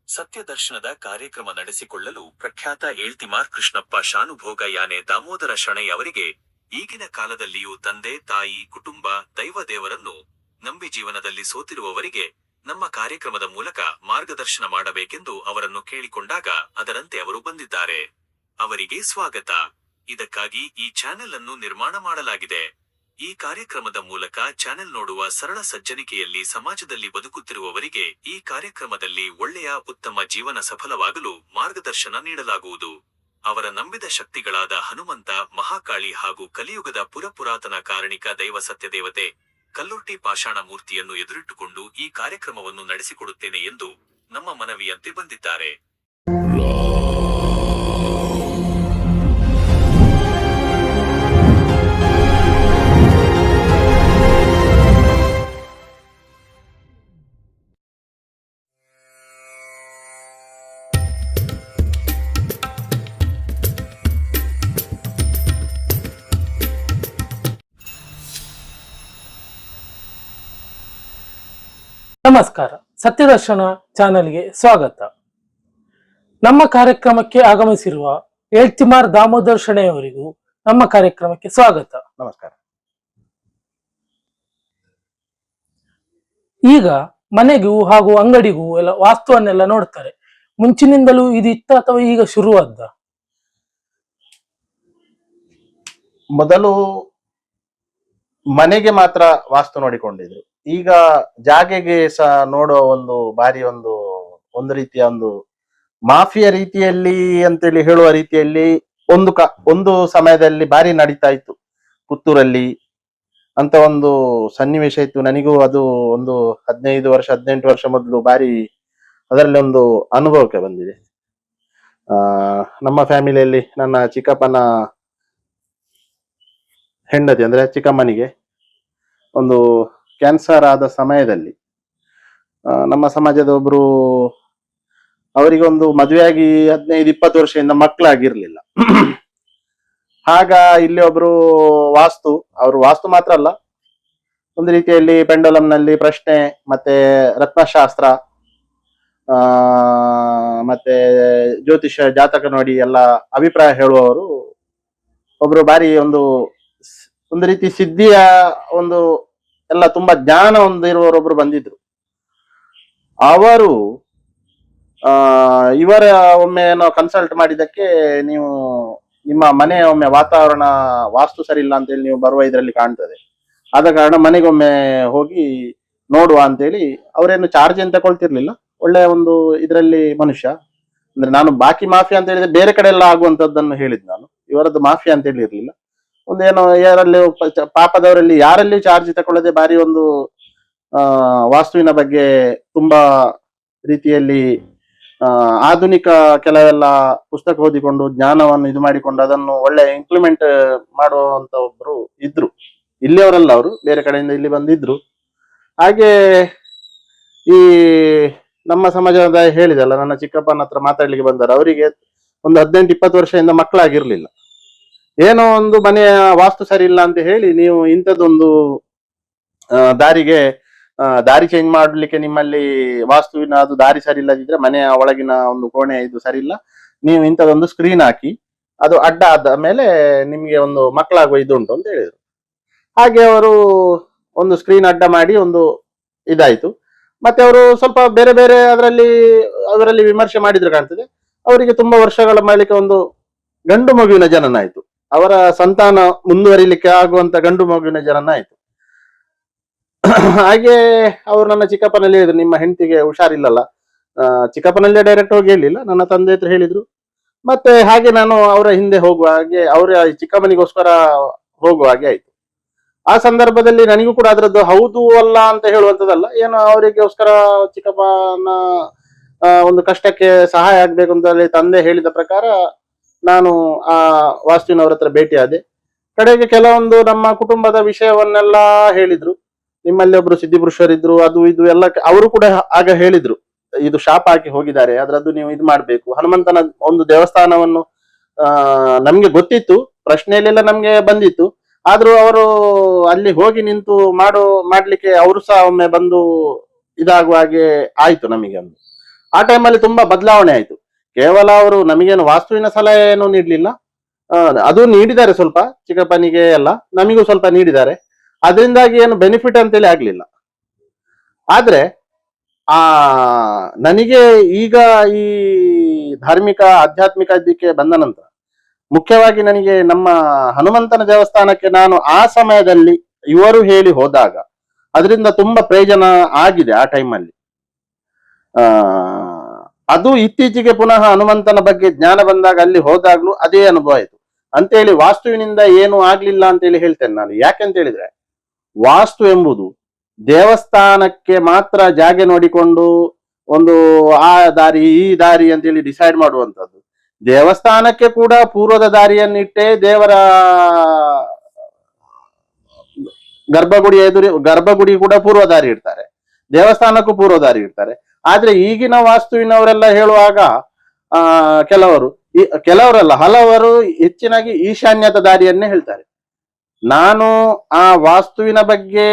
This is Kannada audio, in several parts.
ಸತ್ಯದರ್ಶನದ ಕಾರ್ಯಕ್ರಮ ನಡೆಸಿಕೊಳ್ಳಲು ಪ್ರಖ್ಯಾತ ಏಳ್ತಿಮಾರ್ ಕೃಷ್ಣಪ್ಪ ಶಾನುಭೋಗ ಯಾನೆ ದಾಮೋದರ ಶಣೈ ಅವರಿಗೆ ಈಗಿನ ಕಾಲದಲ್ಲಿಯೂ ತಂದೆ ತಾಯಿ ಕುಟುಂಬ ದೈವ ದೇವರನ್ನು ನಂಬಿ ಜೀವನದಲ್ಲಿ ಸೋತಿರುವವರಿಗೆ ನಮ್ಮ ಕಾರ್ಯಕ್ರಮದ ಮೂಲಕ ಮಾರ್ಗದರ್ಶನ ಮಾಡಬೇಕೆಂದು ಅವರನ್ನು ಕೇಳಿಕೊಂಡಾಗ ಅದರಂತೆ ಅವರು ಬಂದಿದ್ದಾರೆ. ಅವರಿಗೆ ಸ್ವಾಗತ. ಇದಕ್ಕಾಗಿ ಈ ಚಾನೆಲ್ ಅನ್ನು ನಿರ್ಮಾಣ ಮಾಡಲಾಗಿದೆ. ಈ ಕಾರ್ಯಕ್ರಮದ ಮೂಲಕ ಚಾನೆಲ್ ನೋಡುವ ಸರಳ ಸಜ್ಜನಿಕೆಯಲ್ಲಿ ಸಮಾಜದಲ್ಲಿ ಬದುಕುತ್ತಿರುವವರಿಗೆ ಈ ಕಾರ್ಯಕ್ರಮದಲ್ಲಿ ಒಳ್ಳೆಯ ಉತ್ತಮ ಜೀವನ ಸಫಲವಾಗಲು ಮಾರ್ಗದರ್ಶನ ನೀಡಲಾಗುವುದು. ಅವರ ನಂಬಿದ ಶಕ್ತಿಗಳಾದ ಹನುಮಂತ, ಮಹಾಕಾಳಿ ಹಾಗೂ ಕಲಿಯುಗದ ಪುರಾತನ ಕಾರಣಿಕ ದೈವ ಸತ್ಯದೇವತೆ ಕಲ್ಲುರ್ಟಿ ಪಾಷಾಣ ಮೂರ್ತಿಯನ್ನು ಎದುರಿಟ್ಟುಕೊಂಡು ಈ ಕಾರ್ಯಕ್ರಮವನ್ನು ನಡೆಸಿಕೊಡುತ್ತೇನೆ ಎಂದು ನಮ್ಮ ಮನವಿಯಂತೆ ಬಂದಿದ್ದಾರೆ. ನಮಸ್ಕಾರ. ಸತ್ಯದರ್ಶನ ಚಾನೆಲ್ಗೆ ಸ್ವಾಗತ. ನಮ್ಮ ಕಾರ್ಯಕ್ರಮಕ್ಕೆ ಆಗಮಿಸಿರುವ ಏಳ್ತಿಮಾರ್ ದಾಮೋದರ್ ಶಣೈ ಅವರಿಗೂ ನಮ್ಮ ಕಾರ್ಯಕ್ರಮಕ್ಕೆ ಸ್ವಾಗತ. ನಮಸ್ಕಾರ. ಈಗ ಮನೆಗೂ ಹಾಗೂ ಅಂಗಡಿಗೂ ಎಲ್ಲ ವಾಸ್ತುವನ್ನೆಲ್ಲ ನೋಡ್ತಾರೆ. ಮುಂಚಿನಿಂದಲೂ ಇದು ಇತ್ತ ಅಥವಾ ಈಗ ಶುರುವಾದ? ಮೊದಲು ಮನೆಗೆ ಮಾತ್ರ ವಾಸ್ತು ನೋಡಿಕೊಂಡಿದ್ರು. ಈಗ ಜಾಗೆಗೆ ಸಹ ನೋಡೋ ಒಂದು ಬಾರಿ ಒಂದು ರೀತಿಯ ಒಂದು ಮಾಫಿಯಾ ರೀತಿಯಲ್ಲಿ ಅಂತೇಳಿ ಹೇಳುವ ರೀತಿಯಲ್ಲಿ ಒಂದು ಸಮಯದಲ್ಲಿ ಬಾರಿ ನಡೀತಾ ಇತ್ತು ಪುತ್ತೂರಲ್ಲಿ ಅಂತ ಒಂದು ಸನ್ನಿವೇಶ ಇತ್ತು. ನನಗೂ ಅದು ಒಂದು 18 ವರ್ಷ ಮೊದಲು ಬಾರಿ ಅದರಲ್ಲಿ ಒಂದು ಅನುಭವಕ್ಕೆ ಬಂದಿದೆ. ನಮ್ಮ ಫ್ಯಾಮಿಲಿಯಲ್ಲಿ ನನ್ನ ಚಿಕ್ಕಪ್ಪನ ಹೆಂಡತಿ ಅಂದ್ರೆ ಚಿಕ್ಕಮ್ಮನಿಗೆ ಒಂದು ಕ್ಯಾನ್ಸರ್ ಆದ ಸಮಯದಲ್ಲಿ ನಮ್ಮ ಸಮಾಜದ ಒಬ್ರು ಅವರಿಗೊಂದು ಮದುವೆಯಾಗಿ 15-20 ವರ್ಷದಿಂದ ಮಕ್ಕಳಾಗಿರ್ಲಿಲ್ಲ. ಆಗ ಇಲ್ಲಿ ಒಬ್ರು ಅವರು ವಾಸ್ತು ಮಾತ್ರ ಅಲ್ಲ, ಒಂದು ರೀತಿಯಲ್ಲಿ ಪೆಂಡೋಲಂನಲ್ಲಿ ಪ್ರಶ್ನೆ ಮತ್ತೆ ರತ್ನಶಾಸ್ತ್ರ ಮತ್ತೆ ಜ್ಯೋತಿಷ್ಯ ಜಾತಕ ನೋಡಿ ಎಲ್ಲ ಅಭಿಪ್ರಾಯ ಹೇಳುವವರು ಒಬ್ರು ಬಾರಿ ಒಂದು ರೀತಿ ಸಿದ್ಧಿಯ ಎಲ್ಲ ತುಂಬಾ ಜ್ಞಾನ ಇರುವವರೊಬ್ರು ಬಂದಿದ್ರು. ಅವರು ಇವರ ಒಮ್ಮೆ ಏನೋ ಕನ್ಸಲ್ಟ್ ಮಾಡಿದ್ದಕ್ಕೆ, ನೀವು ನಿಮ್ಮ ಮನೆ ಒಮ್ಮೆ ವಾತಾವರಣ ವಾಸ್ತು ಸರಿ ಇಲ್ಲ ಅಂತೇಳಿ ನೀವು ಬರುವ ಇದರಲ್ಲಿ ಕಾಣ್ತದೆ, ಆದ ಕಾರಣ ಮನೆಗೊಮ್ಮೆ ಹೋಗಿ ನೋಡುವ ಅಂತೇಳಿ. ಅವರೇನು ಚಾರ್ಜ್ ಏನ್ ತಗೊಳ್ತಿರ್ಲಿಲ್ಲ, ಒಳ್ಳೆ ಒಂದು ಇದರಲ್ಲಿ ಮನುಷ್ಯ. ಅಂದ್ರೆ ನಾನು ಬಾಕಿ ಮಾಫಿಯಾ ಅಂತ ಹೇಳಿದ್ರೆ ಬೇರೆ ಕಡೆ ಎಲ್ಲ ಆಗುವಂತದ್ದನ್ನು ಹೇಳಿದ್ ನಾನು, ಇವರದ್ದು ಮಾಫಿಯಾ ಅಂತ ಹೇಳಿ ಇರ್ಲಿಲ್ಲ. ಒಂದೇನೋ ಯಾರಲ್ಲಿ ಪಾಪದವರಲ್ಲಿ ಯಾರಲ್ಲಿ ಚಾರ್ಜ್ ತಗೊಳ್ಳದೆ ಬಾರಿ ಒಂದು ವಾಸ್ತುವಿನ ಬಗ್ಗೆ ತುಂಬಾ ರೀತಿಯಲ್ಲಿ ಆಧುನಿಕ ಕೆಲವೆಲ್ಲ ಪುಸ್ತಕ ಓದಿಕೊಂಡು ಜ್ಞಾನವನ್ನು ಇದು ಮಾಡಿಕೊಂಡು ಅದನ್ನು ಒಳ್ಳೆ ಇಂಪ್ಲಿಮೆಂಟ್ ಮಾಡುವಂತ ಒಬ್ರು ಇದ್ರು. ಇಲ್ಲಿಯವರಲ್ಲ, ಅವರು ಬೇರೆ ಕಡೆಯಿಂದ ಇಲ್ಲಿ ಬಂದಿದ್ರು. ಹಾಗೆ ಈ ನಮ್ಮ ಸಮಾಜದ ಹೇಳಿದಲ್ಲ, ನನ್ನ ಚಿಕ್ಕಪ್ಪನ ಹತ್ರ ಮಾತಾಡ್ಲಿಕ್ಕೆ ಬಂದರು. ಅವರಿಗೆ ಒಂದು 18-20 ವರ್ಷದಿಂದ ಮಕ್ಕಳಾಗಿರ್ಲಿಲ್ಲ. ಏನೋ ಒಂದು ಮನೆಯ ವಾಸ್ತು ಸರಿ ಇಲ್ಲ ಅಂತ ಹೇಳಿ ನೀವು ಇಂಥದ್ದೊಂದು ದಾರಿ ಚೇಂಜ್ ಮಾಡ್ಲಿಕ್ಕೆ, ನಿಮ್ಮಲ್ಲಿ ವಾಸ್ತುವಿನ ಅದು ದಾರಿ ಸರಿ ಇಲ್ಲದಿದ್ರೆ ಮನೆಯ ಒಳಗಿನ ಒಂದು ಕೋಣೆ ಇದು ಸರಿ ಇಲ್ಲ, ನೀವು ಇಂಥದೊಂದು ಸ್ಕ್ರೀನ್ ಹಾಕಿ ಅದು ಅಡ್ಡ ಆದ ಮೇಲೆ ನಿಮ್ಗೆ ಒಂದು ಮಕ್ಕಳಾಗುವ ಇದುಂಟು ಅಂತ ಹೇಳಿದ್ರು. ಹಾಗೆ ಅವರು ಒಂದು ಸ್ಕ್ರೀನ್ ಅಡ್ಡ ಮಾಡಿ ಒಂದು ಇದಾಯ್ತು. ಮತ್ತೆ ಅವರು ಸ್ವಲ್ಪ ಬೇರೆ ಬೇರೆ ಅದರಲ್ಲಿ ವಿಮರ್ಶೆ ಮಾಡಿದ್ರು ಕಾಣ್ತದೆ. ಅವರಿಗೆ ತುಂಬಾ ವರ್ಷಗಳ ಬಳಿಕ ಒಂದು ಗಂಡು ಮಗುವಿನ ಜನನ ಆಯ್ತು. ಅವರ ಸಂತಾನ ಮುಂದುವರಿಲಿಕ್ಕೆ ಆಗುವಂತ ಗಂಡು ಮಗುವಿನ ಜನನ ಆಯ್ತು. ಹಾಗೆ ಅವರು ನನ್ನ ಚಿಕ್ಕಪ್ಪನಲ್ಲಿ ಹೇಳಿದ್ರು, ನಿಮ್ಮ ಹೆಂಡತಿಗೆ ಹುಷಾರಿಲ್ಲಲ್ಲ. ಚಿಕ್ಕಪ್ಪನಲ್ಲೇ ಡೈರೆಕ್ಟ್ ಹೋಗಿ ಹೇಳಿಲ್ಲ, ನನ್ನ ತಂದೆ ಹತ್ರ ಹೇಳಿದ್ರು. ಮತ್ತೆ ಹಾಗೆ ನಾನು ಅವರ ಹಿಂದೆ ಹೋಗುವ ಹಾಗೆ, ಅವರ ಚಿಕ್ಕಮ್ಮನಿಗೋಸ್ಕರ ಹೋಗುವ ಹಾಗೆ ಆಯ್ತು. ಆ ಸಂದರ್ಭದಲ್ಲಿ ನನಗೂ ಕೂಡ ಅದ್ರದ್ದು ಹೌದು ಅಲ್ಲ ಅಂತ ಹೇಳುವಂತದ್ದಲ್ಲ, ಏನೋ ಅವರಿಗೋಸ್ಕರ ಚಿಕ್ಕಪ್ಪನ ಒಂದು ಕಷ್ಟಕ್ಕೆ ಸಹಾಯ ಆಗ್ಬೇಕು ಅಂತ ಹೇಳಿ ತಂದೆ ಹೇಳಿದ ಪ್ರಕಾರ ನಾನು ಆ ವಾಸ್ತುವಿನವರ ಹತ್ರ ಭೇಟಿಯಾದೆ. ಕಡೆಗೆ ಕೆಲವೊಂದು ನಮ್ಮ ಕುಟುಂಬದ ವಿಷಯವನ್ನೆಲ್ಲ ಹೇಳಿದ್ರು. ನಿಮ್ಮಲ್ಲಿ ಒಬ್ರು ಸಿದ್ಧಿಪುರುಷರಿದ್ರು, ಅದು ಇದು ಎಲ್ಲ ಅವರು ಕೂಡ ಆಗ ಹೇಳಿದ್ರು, ಇದು ಶಾಪ ಹಾಕಿ ಹೋಗಿದ್ದಾರೆ, ಅದ್ರದ್ದು ನೀವು ಇದು ಮಾಡ್ಬೇಕು. ಹನುಮಂತನ ಒಂದು ದೇವಸ್ಥಾನವನ್ನು ನಮ್ಗೆ ಗೊತ್ತಿತ್ತು, ಪ್ರಶ್ನೆಯಲ್ಲೆಲ್ಲ ನಮ್ಗೆ ಬಂದಿತ್ತು. ಆದ್ರೂ ಅವರು ಅಲ್ಲಿ ಹೋಗಿ ನಿಂತು ಮಾಡ್ಲಿಕ್ಕೆ ಅವರು ಸಹ ಒಮ್ಮೆ ಬಂದು ಇದಾಗುವ ಹಾಗೆ ಆಯ್ತು ನಮಗೆ. ಆ ಟೈಮಲ್ಲಿ ತುಂಬಾ ಬದಲಾವಣೆ ಆಯ್ತು. ಕೇವಲ ಅವರು ನಮಗೇನು ವಾಸ್ತುವಿನ ಸಲಹೆ ಏನು ನೀಡ್ಲಿಲ್ಲ, ಅದು ನೀಡಿದ್ದಾರೆ ಸ್ವಲ್ಪ ಚಿಕ್ಕಪ್ಪನಿಗೆ ಎಲ್ಲ, ನಮಿಗೂ ಸ್ವಲ್ಪ ನೀಡಿದ್ದಾರೆ. ಅದರಿಂದಾಗಿ ಏನು ಬೆನಿಫಿಟ್ ಅಂತೇಳಿ ಆಗ್ಲಿಲ್ಲ. ಆದ್ರೆ ಆ ನನಗೆ ಈಗ ಈ ಧಾರ್ಮಿಕ ಆಧ್ಯಾತ್ಮಿಕ ಇದಕ್ಕೆ ಬಂದ ನಂತರ ಮುಖ್ಯವಾಗಿ ನನಗೆ ನಮ್ಮ ಹನುಮಂತನ ದೇವಸ್ಥಾನಕ್ಕೆ ನಾನು ಆ ಸಮಯದಲ್ಲಿ ಇವರು ಹೇಳಿ ಹೋದಾಗ ಅದರಿಂದ ತುಂಬಾ ಪ್ರಯೋಜನ ಆಗಿದೆ ಆ ಟೈಮಲ್ಲಿ. ಅದು ಇತ್ತೀಚೆಗೆ ಪುನಃ ಹನುಮಂತನ ಬಗ್ಗೆ ಜ್ಞಾನ ಬಂದಾಗ ಅಲ್ಲಿ ಹೋದಾಗ್ಲೂ ಅದೇ ಅನುಭವ ಆಯ್ತು. ಅಂತೇಳಿ ವಾಸ್ತುವಿನಿಂದ ಏನು ಆಗ್ಲಿಲ್ಲ ಅಂತೇಳಿ ಹೇಳ್ತೇನೆ ನಾನು. ಯಾಕೆಂತ ಹೇಳಿದ್ರೆ ವಾಸ್ತು ಎಂಬುದು ದೇವಸ್ಥಾನಕ್ಕೆ ಮಾತ್ರ ಜಾಗೆ ನೋಡಿಕೊಂಡು ಒಂದು ಆ ದಾರಿ ಈ ದಾರಿ ಅಂತೇಳಿ ಡಿಸೈಡ್ ಮಾಡುವಂತದ್ದು. ದೇವಸ್ಥಾನಕ್ಕೆ ಕೂಡ ಪೂರ್ವದ ದಾರಿಯನ್ನಿಟ್ಟೇ ದೇವರ ಗರ್ಭಗುಡಿ ಕೂಡ ಪೂರ್ವ ದಾರಿ ಇಡ್ತಾರೆ, ದೇವಸ್ಥಾನಕ್ಕೂ ಪೂರ್ವ ದಾರಿ ಇಡ್ತಾರೆ. ಆದ್ರೆ ಈಗಿನ ವಾಸ್ತುವಿನವರೆಲ್ಲ ಹೇಳುವಾಗ ಕೆಲವರಲ್ಲ ಹಲವರು ಹೆಚ್ಚಿನಾಗಿ ಈಶಾನ್ಯದ ದಾರಿಯನ್ನೇ ಹೇಳ್ತಾರೆ. ನಾನು ಆ ವಾಸ್ತುವಿನ ಬಗ್ಗೆ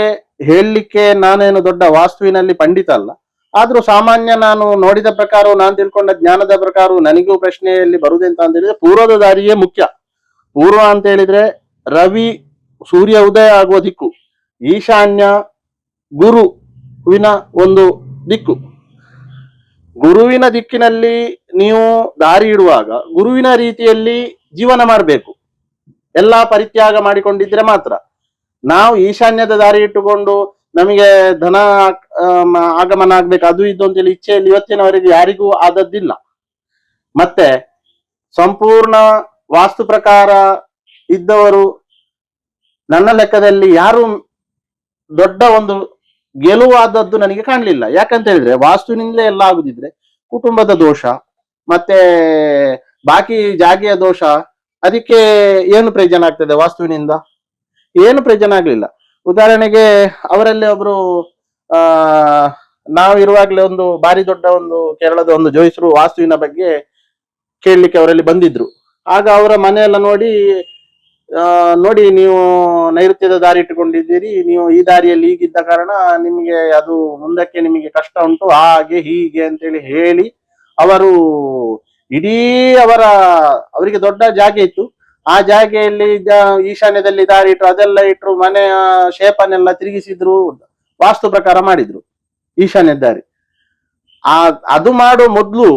ಹೇಳಲಿಕ್ಕೆ ನಾನೇನು ದೊಡ್ಡ ವಾಸ್ತುವಿನಲ್ಲಿ ಪಂಡಿತ ಅಲ್ಲ. ಆದ್ರೂ ಸಾಮಾನ್ಯ ನಾನು ನೋಡಿದ ಪ್ರಕಾರ, ನಾನು ತಿಳ್ಕೊಂಡ ಜ್ಞಾನದ ಪ್ರಕಾರ ನನಗೂ ಪ್ರಶ್ನೆಯಲ್ಲಿ ಬರುದೆಂತ ಅಂತ ಹೇಳಿದ್ರೆ ಪೂರ್ವದ ದಾರಿಯೇ ಮುಖ್ಯ. ಪೂರ್ವ ಅಂತ ಹೇಳಿದ್ರೆ ರವಿ ಸೂರ್ಯ ಉದಯ ಆಗುವ ದಿಕ್ಕು, ಈಶಾನ್ಯ ಗುರುವಿನ ಒಂದು ದಿಕ್ಕು. ಗುರುವಿನ ದಿಕ್ಕಿನಲ್ಲಿ ನೀವು ದಾರಿ ಇಡುವಾಗ ಗುರುವಿನ ರೀತಿಯಲ್ಲಿ ಜೀವನ ಮಾಡಬೇಕು, ಎಲ್ಲಾ ಪರಿತ್ಯಾಗ ಮಾಡಿಕೊಂಡಿದ್ರೆ ಮಾತ್ರ. ನಾವು ಈಶಾನ್ಯದ ದಾರಿ ಇಟ್ಟುಕೊಂಡು ನಮಗೆ ಧನ ಆಗಮನ ಆಗ್ಬೇಕು ಅದು ಇದು ಅಂತೇಳಿ ಇಚ್ಛೆಯಲ್ಲಿ ಇವತ್ತಿನವರೆಗೆ ಯಾರಿಗೂ ಆದದ್ದಿಲ್ಲ. ಮತ್ತೆ ಸಂಪೂರ್ಣ ವಾಸ್ತು ಪ್ರಕಾರ ಇದ್ದವರು ನನ್ನ ಲೆಕ್ಕದಲ್ಲಿ ಯಾರು ದೊಡ್ಡ ಒಂದು ಗೆಲುವಾದದ್ದು ನನಗೆ ಕಾಣಲಿಲ್ಲ. ಯಾಕಂತ ಹೇಳಿದ್ರೆ ವಾಸ್ತುವಿನಿಂದಲೇ ಎಲ್ಲ ಆಗುದಿದ್ರೆ ಕುಟುಂಬದ ದೋಷ ಮತ್ತೆ ಬಾಕಿ ಜಾಗೆಯ ದೋಷ, ಅದಕ್ಕೆ ಏನು ಪ್ರಯೋಜನ ಆಗ್ತದೆ? ವಾಸ್ತುವಿನಿಂದ ಏನು ಪ್ರಯೋಜನ ಆಗ್ಲಿಲ್ಲ. ಉದಾಹರಣೆಗೆ ಅವರಲ್ಲಿ ಒಬ್ರು ನಾವು ಇರುವಾಗಲೇ ಒಂದು ಭಾರಿ ದೊಡ್ಡ ಒಂದು ಕೇರಳದ ಒಂದು ಜೋಯಿಸರು ವಾಸ್ತುವಿನ ಬಗ್ಗೆ ಕೇಳಲಿಕ್ಕೆ ಅವರಲ್ಲಿ ಬಂದಿದ್ರು. ಆಗ ಅವರ ಮನೆಯೆಲ್ಲ ನೋಡಿ ನೀವು ನೈಋತ್ಯದ ದಾರಿ ಇಟ್ಟುಕೊಂಡಿದ್ದೀರಿ, ನೀವು ಈ ದಾರಿಯಲ್ಲಿ ಹೀಗಿದ್ದ ಕಾರಣ ನಿಮಗೆ ಅದು ಮುಂದಕ್ಕೆ ನಿಮಗೆ ಕಷ್ಟ ಉಂಟು, ಹಾಗೆ ಹೀಗೆ ಅಂತೇಳಿ ಹೇಳಿ ಅವರು ಇಡೀ ಅವರಿಗೆ ದೊಡ್ಡ ಜಾಗೆ ಇತ್ತು. ಆ ಜಾಗೆಯಲ್ಲಿ ಈಶಾನ್ಯದಲ್ಲಿ ದಾರಿ ಇಟ್ರು, ಅದೆಲ್ಲ ಇಟ್ರು, ಮನೆಯ ಶೇಪನ್ನೆಲ್ಲ ತಿರುಗಿಸಿದ್ರು, ವಾಸ್ತು ಪ್ರಕಾರ ಮಾಡಿದ್ರು ಈಶಾನ್ಯ ದಾರಿ. ಅದು ಮಾಡೋ ಮೊದ್ಲು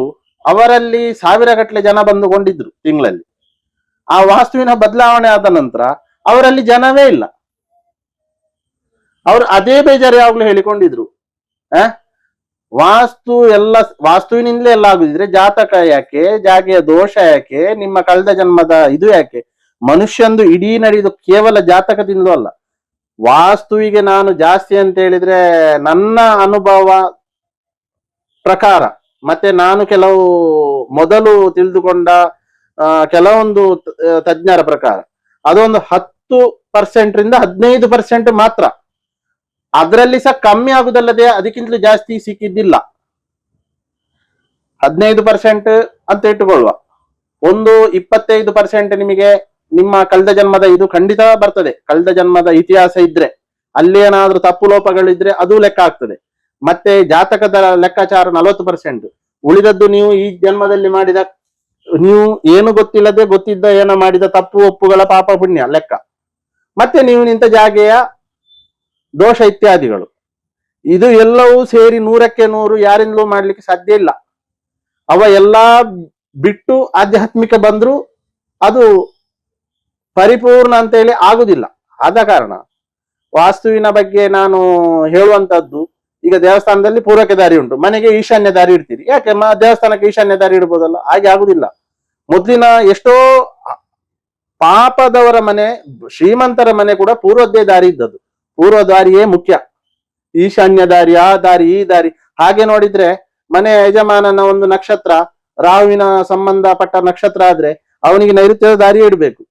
ಅವರಲ್ಲಿ 1000 ಗಟ್ಟಲೆ ಜನ ಬಂದುಕೊಂಡಿದ್ರು ತಿಂಗಳಲ್ಲಿ. ಆ ವಾಸ್ತುವಿನ ಬದಲಾವಣೆ ಆದ ನಂತರ ಅವರಲ್ಲಿ ಜನವೇ ಇಲ್ಲ. ಅವರು ಅದೇ ಬೇಜಾರು ಯಾವಾಗ್ಲೂ ಹೇಳಿಕೊಂಡಿದ್ರು. ವಾಸ್ತುವಿನಿಂದಲೇ ಎಲ್ಲ ಆಗುದಿದ್ರೆ ಜಾತಕ ಯಾಕೆ, ಜಾಗೆಯ ದೋಷ ಯಾಕೆ, ನಿಮ್ಮ ಕಳೆದ ಜನ್ಮದ ಇದು ಯಾಕೆ? ಮನುಷ್ಯಂದು ಇಡೀ ನಡೆಯುದು ಕೇವಲ ಜಾತಕದಿಂದಲೂ ಅಲ್ಲ. ವಾಸ್ತುವಿಗೆ ನಾನು ಜಾಸ್ತಿ ಅಂತ ಹೇಳಿದ್ರೆ ನನ್ನ ಅನುಭವ ಪ್ರಕಾರ ಮತ್ತೆ ನಾನು ಕೆಲವು ಮೊದಲು ತಿಳಿದುಕೊಂಡ ಕೆಲವೊಂದು ತಜ್ಞರ ಪ್ರಕಾರ ಅದೊಂದು 10% ರಿಂದ 15% ಮಾತ್ರ. ಅದರಲ್ಲಿ ಸಹ ಕಮ್ಮಿ ಆಗುದಲ್ಲದೆ ಅದಕ್ಕಿಂತಲೂ ಜಾಸ್ತಿ ಸಿಕ್ಕಿದ್ದಿಲ್ಲ. 15% ಅಂತ ಇಟ್ಟುಕೊಳ್ಳುವ, ಒಂದು 25% ನಿಮಗೆ ನಿಮ್ಮ ಕಳೆದ ಜನ್ಮದ ಇದು ಖಂಡಿತ ಬರ್ತದೆ. ಕಳೆದ ಜನ್ಮದ ಇತಿಹಾಸ ಇದ್ರೆ, ಅಲ್ಲಿ ಏನಾದ್ರೂ ತಪ್ಪು ಲೋಪಗಳಿದ್ರೆ ಅದು ಲೆಕ್ಕ ಆಗ್ತದೆ. ಮತ್ತೆ ಜಾತಕದ ಲೆಕ್ಕಾಚಾರ 40%. ಉಳಿದದ್ದು ನೀವು ಈ ಜನ್ಮದಲ್ಲಿ ಮಾಡಿದ, ನೀವು ಏನು ಗೊತ್ತಿದ್ದ ಏನೋ ಮಾಡಿದ ತಪ್ಪು ಒಪ್ಪುಗಳ ಪಾಪ ಪುಣ್ಯ ಲೆಕ್ಕ, ಮತ್ತೆ ನೀವು ನಿಂತ ಜಾಗೆಯ ದೋಷ ಇತ್ಯಾದಿಗಳು. ಇದು ಎಲ್ಲವೂ ಸೇರಿ 100ಕ್ಕೆ 100 ಯಾರಿಂದಲೂ ಮಾಡ್ಲಿಕ್ಕೆ ಸಾಧ್ಯ ಇಲ್ಲ. ಅವ ಎಲ್ಲಾ ಬಿಟ್ಟು ಆಧ್ಯಾತ್ಮಿಕ ಬಂದ್ರು ಅದು ಪರಿಪೂರ್ಣ ಅಂತ ಹೇಳಿ ಆಗುದಿಲ್ಲ. ಆದ ಕಾರಣ ವಾಸ್ತುವಿನ ಬಗ್ಗೆ ನಾನು ಹೇಳುವಂತದ್ದು, ಈಗ ದೇವಸ್ಥಾನದಲ್ಲಿ ಪೂರ್ವಕ್ಕೆ ದಾರಿ ಉಂಟು, ಮನೆಗೆ ಈಶಾನ್ಯ ದಾರಿ ಇಡ್ತೀರಿ. ಯಾಕೆ ದೇವಸ್ಥಾನಕ್ಕೆ ಈಶಾನ್ಯ ದಾರಿ ಇಡ್ಬೋದಲ್ಲ? ಹಾಗೆ ಆಗುದಿಲ್ಲ. ಮೊದ್ಲಿನ ಎಷ್ಟೋ ಪಾಪದವರ ಮನೆ, ಶ್ರೀಮಂತರ ಮನೆ ಕೂಡ ಪೂರ್ವದ್ದೇ ದಾರಿ ಇದ್ದದ್ದು. ಪೂರ್ವ ದಾರಿಯೇ ಮುಖ್ಯ. ಈಶಾನ್ಯ ದಾರಿ, ಆ ದಾರಿ, ಈ ದಾರಿ ಹಾಗೆ ನೋಡಿದ್ರೆ ಮನೆಯ ಯಜಮಾನನ ಒಂದು ನಕ್ಷತ್ರ ರಾಹುವಿನ ಸಂಬಂಧಪಟ್ಟ ನಕ್ಷತ್ರ ಆದ್ರೆ ಅವನಿಗೆ ನೈಋತ್ಯದ ದಾರಿ ಇಡಬೇಕು.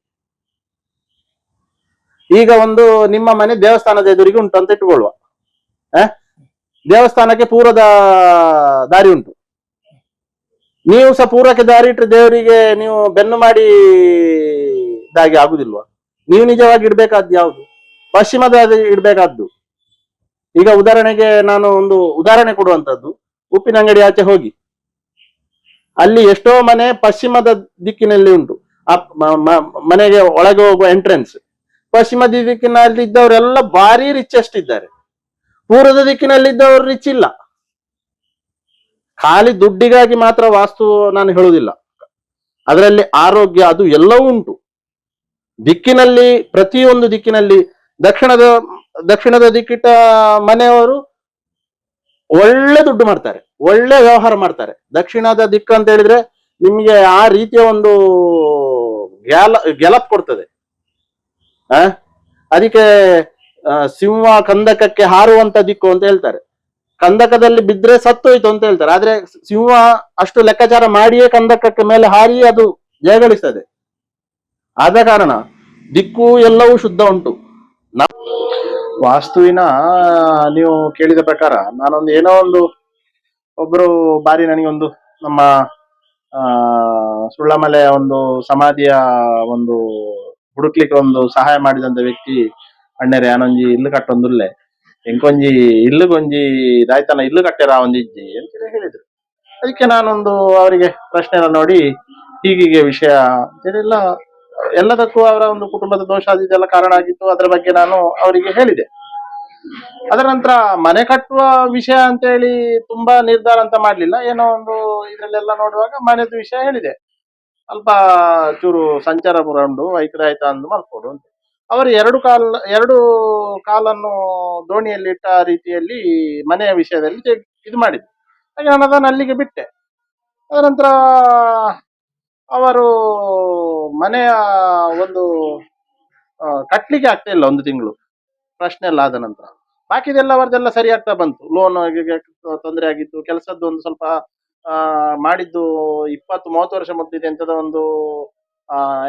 ಈಗ ಒಂದು ನಿಮ್ಮ ಮನೆ ದೇವಸ್ಥಾನದ ಎದುರಿಗೆ ಉಂಟು ಅಂತ ಇಟ್ಟುಕೊಳ್ಳುವ, ದೇವಸ್ಥಾನಕ್ಕೆ ಪೂರ್ವದ ದಾರಿ ಉಂಟು. ನೀವು ಸಹ ಪೂರ್ವಕ್ಕೆ ದಾರಿ ಇಟ್ಟರೆ ದೇವರಿಗೆ ನೀವು ಬೆನ್ನು ಮಾಡಿ ದಾಗಿ ಆಗುದಿಲ್ವಾ? ನೀವು ನಿಜವಾಗಿ ಇಡ್ಬೇಕಾದ್ದು ಯಾವುದು? ಪಶ್ಚಿಮದ ಇಡ್ಬೇಕಾದ್ದು. ಈಗ ಉದಾಹರಣೆಗೆ ನಾನು ಒಂದು ಉದಾಹರಣೆ ಕೊಡುವಂತದ್ದು, ಉಪ್ಪಿನ ಅಂಗಡಿ ಆಚೆ ಹೋಗಿ ಅಲ್ಲಿ ಎಷ್ಟೋ ಮನೆ ಪಶ್ಚಿಮದ ದಿಕ್ಕಿನಲ್ಲಿ ಉಂಟು. ಆ ಮನೆಗೆ ಒಳಗೆ ಹೋಗುವ ಎಂಟ್ರೆನ್ಸ್ ಪಶ್ಚಿಮದ ದಿಕ್ಕಿನಲ್ಲಿ ಇದ್ದವರೆಲ್ಲ ಭಾರಿ ರಿಚೆಸ್ಟ್ ಇದ್ದಾರೆ. ಪೂರ್ವದ ದಿಕ್ಕಿನಲ್ಲಿ ಇದ್ದವರು ರಿಚ್ ಇಲ್ಲ. ಖಾಲಿ ದುಡ್ಡಿಗಾಗಿ ಮಾತ್ರ ವಾಸ್ತು ನಾನು ಹೇಳುವುದಿಲ್ಲ, ಅದರಲ್ಲಿ ಆರೋಗ್ಯ ಅದು ಎಲ್ಲವೂ ಉಂಟು. ದಿಕ್ಕಿನಲ್ಲಿ ಪ್ರತಿಯೊಂದು ದಿಕ್ಕಿನಲ್ಲಿ ದಕ್ಷಿಣದ ದಿಕ್ಕಿಟ ಮನೆಯವರು ಒಳ್ಳೆ ದುಡ್ಡು ಮಾಡ್ತಾರೆ, ಒಳ್ಳೆ ವ್ಯವಹಾರ ಮಾಡ್ತಾರೆ. ದಕ್ಷಿಣದ ದಿಕ್ಕು ಅಂತ ಹೇಳಿದ್ರೆ ನಿಮ್ಗೆ ಆ ರೀತಿಯ ಒಂದು ಗೆಲಪ್ ಕೊಡ್ತದೆ. ಅದಕ್ಕೆ ಸಿಂಹ ಕಂದಕಕ್ಕೆ ಹಾರುವಂತ ದಿಕ್ಕು ಅಂತ ಹೇಳ್ತಾರೆ. ಕಂದಕದಲ್ಲಿ ಬಿದ್ರೆ ಸತ್ತೋಯ್ತು ಅಂತ ಹೇಳ್ತಾರೆ. ಆದ್ರೆ ಸಿಂಹ ಅಷ್ಟು ಲೆಕ್ಕಾಚಾರ ಮಾಡಿಯೇ ಕಂದಕಕ್ಕೆ ಮೇಲೆ ಹಾರಿ ಅದು ಜಯಗಳಿಸ್ತದೆ. ಆದ ಕಾರಣ ದಿಕ್ಕು ಎಲ್ಲವೂ ಶುದ್ಧ ಉಂಟು. ವಾಸ್ತುವಿನ ನೀವು ಕೇಳಿದ ಪ್ರಕಾರ ನಾನೊಂದು ಏನೋ ಒಂದು ಒಬ್ರು ಬಾರಿ ನನಗೊಂದು ನಮ್ಮ ಸುಳ್ಳಮಲೆಯ ಒಂದು ಸಮಾಧಿಯ ಒಂದು ಹುಡುಕ್ಲಿಕ್ಕೆ ಒಂದು ಸಹಾಯ ಮಾಡಿದಂತ ವ್ಯಕ್ತಿ ಅಣ್ಣರೆ ಯಾನೊಂಜಿ ಇಲ್ಲು ಕಟ್ಟೊಂದುಲ್ಲೆ ಎಂಕೊಂಜಿ ಇಲ್ಲುಗೊಂಜಿ ದಾಯ್ತನ ಇಲ್ಲು ಕಟ್ಟೆರ ಒಂದಿಜ್ಜಿ ಅಂತೇಳಿ ಹೇಳಿದ್ರು. ಅದಕ್ಕೆ ನಾನೊಂದು ಅವರಿಗೆ ಪ್ರಶ್ನೆ ಎಲ್ಲ ನೋಡಿ ಹೀಗೆ ವಿಷಯ ಅಂತೇಳಿ ಎಲ್ಲದಕ್ಕೂ ಅವರ ಒಂದು ಕುಟುಂಬದ ದೋಷ ಅದೆಲ್ಲ ಕಾರಣ ಆಗಿತ್ತು. ಅದರ ಬಗ್ಗೆ ನಾನು ಅವರಿಗೆ ಹೇಳಿದೆ. ಅದರ ನಂತರ ಮನೆ ಕಟ್ಟುವ ವಿಷಯ ಅಂತ ಹೇಳಿ ತುಂಬಾ ನಿರ್ಧಾರ ಅಂತ ಮಾಡ್ಲಿಲ್ಲ. ಏನೋ ಒಂದು ಇದ್ರಲ್ಲೆಲ್ಲ ನೋಡುವಾಗ ಮನೆದು ವಿಷಯ ಹೇಳಿದೆ. ಸ್ವಲ್ಪ ಚೂರು ಸಂಚಾರ ಉಂಡು ಆಯ್ತಾ ಅಂದು ಮಲ್ಕೊಡು ಅಂತ. ಅವರು ಎರಡು ಕಾಲನ್ನು ದೋಣಿಯಲ್ಲಿ ಇಟ್ಟ ರೀತಿಯಲ್ಲಿ ಮನೆಯ ವಿಷಯದಲ್ಲಿ ಇದು ಮಾಡಿದ್ರು. ಹಾಗೆ ನಾನು ಅದನ್ನು ಅಲ್ಲಿಗೆ ಬಿಟ್ಟೆ. ಅದರ ನಂತರ ಅವರು ಮನೆಯ ಒಂದು ಕಟ್ಲಿಕ್ಕೆ ಆಗ್ತಾ ಇಲ್ಲ, 1 ತಿಂಗಳು ಪ್ರಶ್ನೆ ಎಲ್ಲ ಆದ ನಂತರ ಬಾಕಿದೆಲ್ಲ ಅವರದೆಲ್ಲ ಸರಿ ಆಗ್ತಾ ಬಂತು. ಲೋನ್ ತೊಂದರೆ ಆಗಿತ್ತು, ಕೆಲಸದ್ದು ಒಂದು ಸ್ವಲ್ಪ ಮಾಡಿದ್ದು 20-30 ವರ್ಷ ಮೊದಲಿದೆ ಎಂತದ ಒಂದು